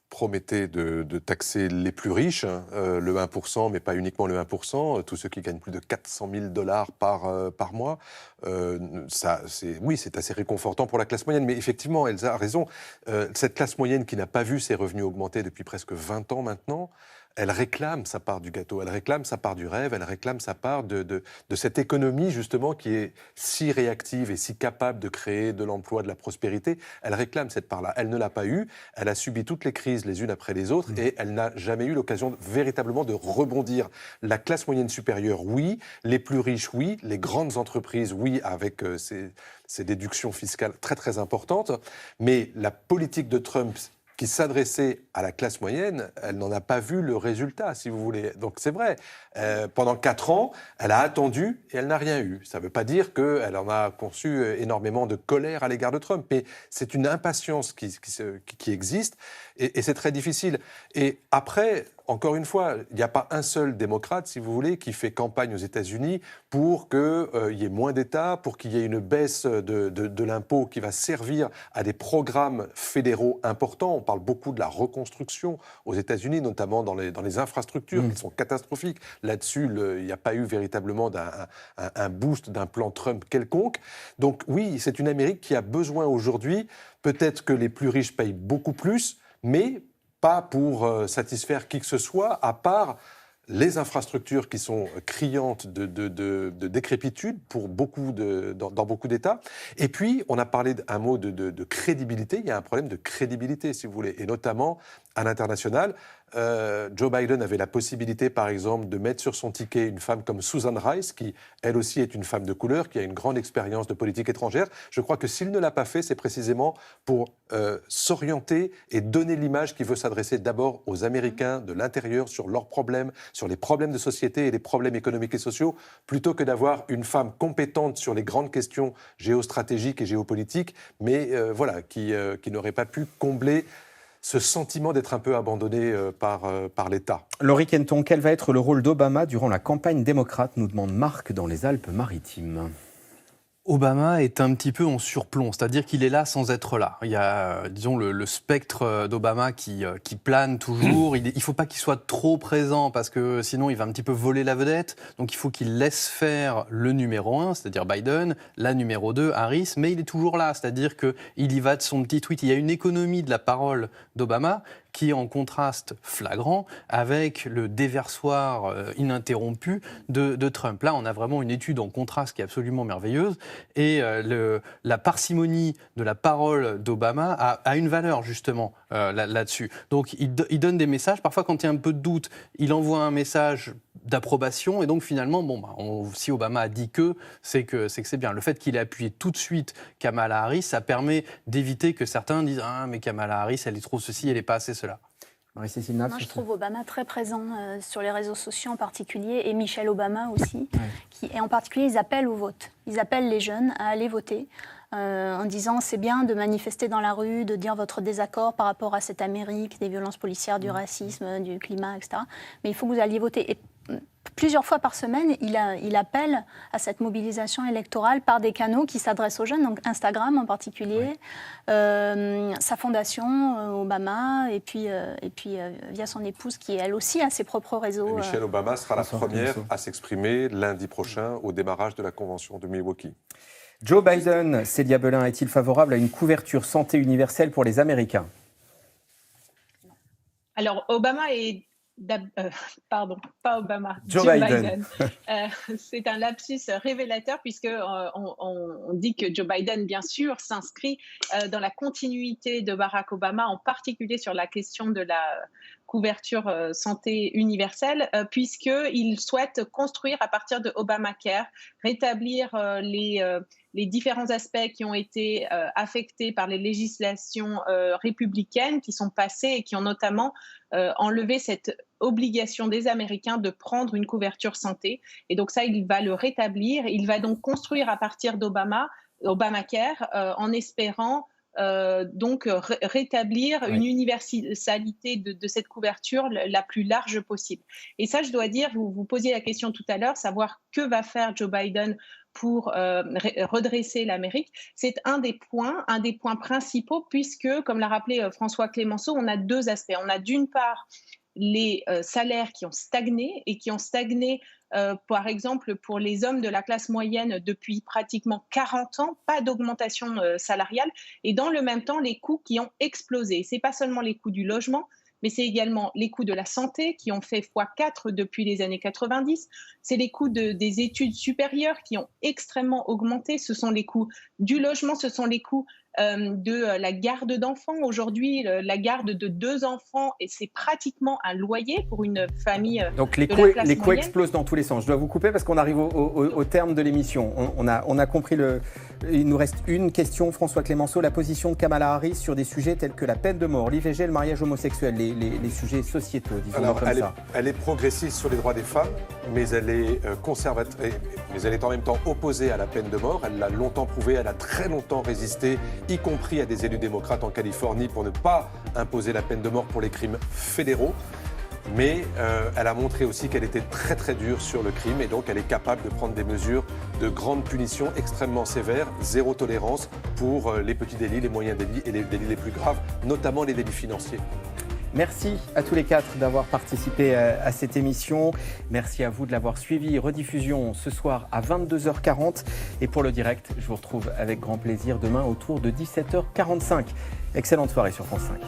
promettez de taxer les plus riches, le 1%, mais pas uniquement le 1%, tous ceux qui gagnent plus de 400 000 $ par mois, c'est assez réconfortant pour la classe moyenne. Mais effectivement, Elsa a raison, cette classe moyenne qui n'a pas vu ses revenus augmenter depuis presque 20 ans maintenant, elle réclame sa part du gâteau, elle réclame sa part du rêve, elle réclame sa part de cette économie justement qui est si réactive et si capable de créer de l'emploi, de la prospérité. Elle réclame cette part-là. Elle ne l'a pas eue, elle a subi toutes les crises les unes après les autres et elle n'a jamais eu l'occasion véritablement de rebondir. La classe moyenne supérieure, oui. Les plus riches, oui. Les grandes entreprises, oui, avec ces déductions fiscales très très importantes. Mais la politique de Trump qui s'adressait à la classe moyenne, elle n'en a pas vu le résultat, si vous voulez. Donc c'est vrai, pendant 4 ans, elle a attendu et elle n'a rien eu. Ça ne veut pas dire qu'elle en a conçu énormément de colère à l'égard de Trump, mais c'est une impatience qui existe. Et c'est très difficile. Et après, encore une fois, il n'y a pas un seul démocrate, si vous voulez, qui fait campagne aux États-Unis pour qu'il y ait moins d'État, pour qu'il y ait une baisse de l'impôt qui va servir à des programmes fédéraux importants. On parle beaucoup de la reconstruction aux États-Unis, notamment dans les infrastructures qui sont catastrophiques. Là-dessus, il n'y a pas eu véritablement un boost d'un plan Trump quelconque. Donc oui, c'est une Amérique qui a besoin aujourd'hui, peut-être que les plus riches payent beaucoup plus, mais pas pour satisfaire qui que ce soit, à part les infrastructures qui sont criantes de décrépitude dans beaucoup d'États. Et puis, on a parlé d'un mot de crédibilité. Il y a un problème de crédibilité, si vous voulez, et notamment à l'international. Joe Biden avait la possibilité, par exemple, de mettre sur son ticket une femme comme Susan Rice, qui, elle aussi, est une femme de couleur, qui a une grande expérience de politique étrangère. Je crois que s'il ne l'a pas fait, c'est précisément pour s'orienter et donner l'image qu'il veut s'adresser d'abord aux Américains de l'intérieur sur leurs problèmes, sur les problèmes de société et les problèmes économiques et sociaux, plutôt que d'avoir une femme compétente sur les grandes questions géostratégiques et géopolitiques, mais qui n'aurait pas pu combler ce sentiment d'être un peu abandonné par l'État. Laurie Kenton, quel va être le rôle d'Obama durant la campagne démocrate, nous demande Marc dans les Alpes-Maritimes. Obama est un petit peu en surplomb, c'est-à-dire qu'il est là sans être là. Il y a, disons, le spectre d'Obama qui plane toujours. Il ne faut pas qu'il soit trop présent parce que sinon il va un petit peu voler la vedette. Donc il faut qu'il laisse faire le numéro 1, c'est-à-dire Biden, la numéro 2, Harris, mais il est toujours là, c'est-à-dire qu'il y va de son petit tweet. Il y a une économie de la parole d'Obama qui est en contraste flagrant avec le déversoir ininterrompu de Trump. Là, on a vraiment une étude en contraste qui est absolument merveilleuse. Et la parcimonie de la parole d'Obama a une valeur, justement, là-dessus. Donc, il donne des messages. Parfois, quand il y a un peu de doute, il envoie un message d'approbation. Et donc, finalement, si Obama a dit c'est que c'est bien. Le fait qu'il ait appuyé tout de suite Kamala Harris, ça permet d'éviter que certains disent « Ah, mais Kamala Harris, elle est trop ceci, elle n'est pas assez cela ». Moi, je trouve Obama très présent sur les réseaux sociaux en particulier, et Michelle Obama aussi. Et en particulier, ils appellent au vote. Ils appellent les jeunes à aller voter en disant c'est bien de manifester dans la rue, de dire votre désaccord par rapport à cette Amérique, des violences policières, du racisme, du climat, etc. Mais il faut que vous alliez voter. Et plusieurs fois par semaine, il appelle à cette mobilisation électorale par des canaux qui s'adressent aux jeunes, donc Instagram en particulier, sa fondation Obama, et puis via son épouse qui, elle aussi, a ses propres réseaux. Et Michelle Obama sera la première à s'exprimer lundi prochain au démarrage de la convention de Milwaukee. Joe Biden, Célia Belin, est-il favorable à une couverture santé universelle pour les Américains ? Alors, Obama est... pardon, pas Obama, Joe Biden. C'est un lapsus révélateur puisque on dit que Joe Biden, bien sûr, s'inscrit dans la continuité de Barack Obama, en particulier sur la question de la couverture santé universelle, puisqu'il souhaite construire à partir de Obamacare, rétablir les différents aspects qui ont été affectés par les législations républicaines qui sont passées et qui ont notamment enlevé cette obligation des Américains de prendre une couverture santé. Et donc ça, il va le rétablir. Il va donc construire à partir d'Obamacare en espérant rétablir une universalité de cette couverture la plus large possible. Et ça, je dois dire, vous posiez la question tout à l'heure, savoir que va faire Joe Biden pour redresser l'Amérique. C'est un des points principaux, puisque, comme l'a rappelé François Clemenceau, on a deux aspects. On a d'une part les salaires qui ont stagné et qui ont stagné, par exemple, pour les hommes de la classe moyenne depuis pratiquement 40 ans, pas d'augmentation salariale, et dans le même temps, les coûts qui ont explosé. Ce n'est pas seulement les coûts du logement, mais c'est également les coûts de la santé qui ont fait x4 depuis les années 90. C'est les coûts des études supérieures qui ont extrêmement augmenté. Ce sont les coûts du logement, ce sont les coûts de la garde d'enfants. Aujourd'hui, la garde de 2 enfants, et c'est pratiquement un loyer pour une famille. Donc les coûts explosent dans tous les sens. Je dois vous couper parce qu'on arrive au terme de l'émission. On a compris Il nous reste une question, François Clémenceau. La position de Kamala Harris sur des sujets tels que la peine de mort, l'IVG, le mariage homosexuel, les sujets sociétaux, disons comme ça. Elle est progressiste sur les droits des femmes, mais elle est conservatrice, mais elle est en même temps opposée à la peine de mort. Elle l'a longtemps prouvé, elle a très longtemps résisté, y compris à des élus démocrates en Californie, pour ne pas imposer la peine de mort pour les crimes fédéraux. Mais elle a montré aussi qu'elle était très très dure sur le crime et donc elle est capable de prendre des mesures de grande punition extrêmement sévères, zéro tolérance pour les petits délits, les moyens délits et les délits les plus graves, notamment les délits financiers. Merci à tous les quatre d'avoir participé à cette émission. Merci à vous de l'avoir suivi. Rediffusion ce soir à 22h40. Et pour le direct, je vous retrouve avec grand plaisir demain autour de 17h45. Excellente soirée sur France 5.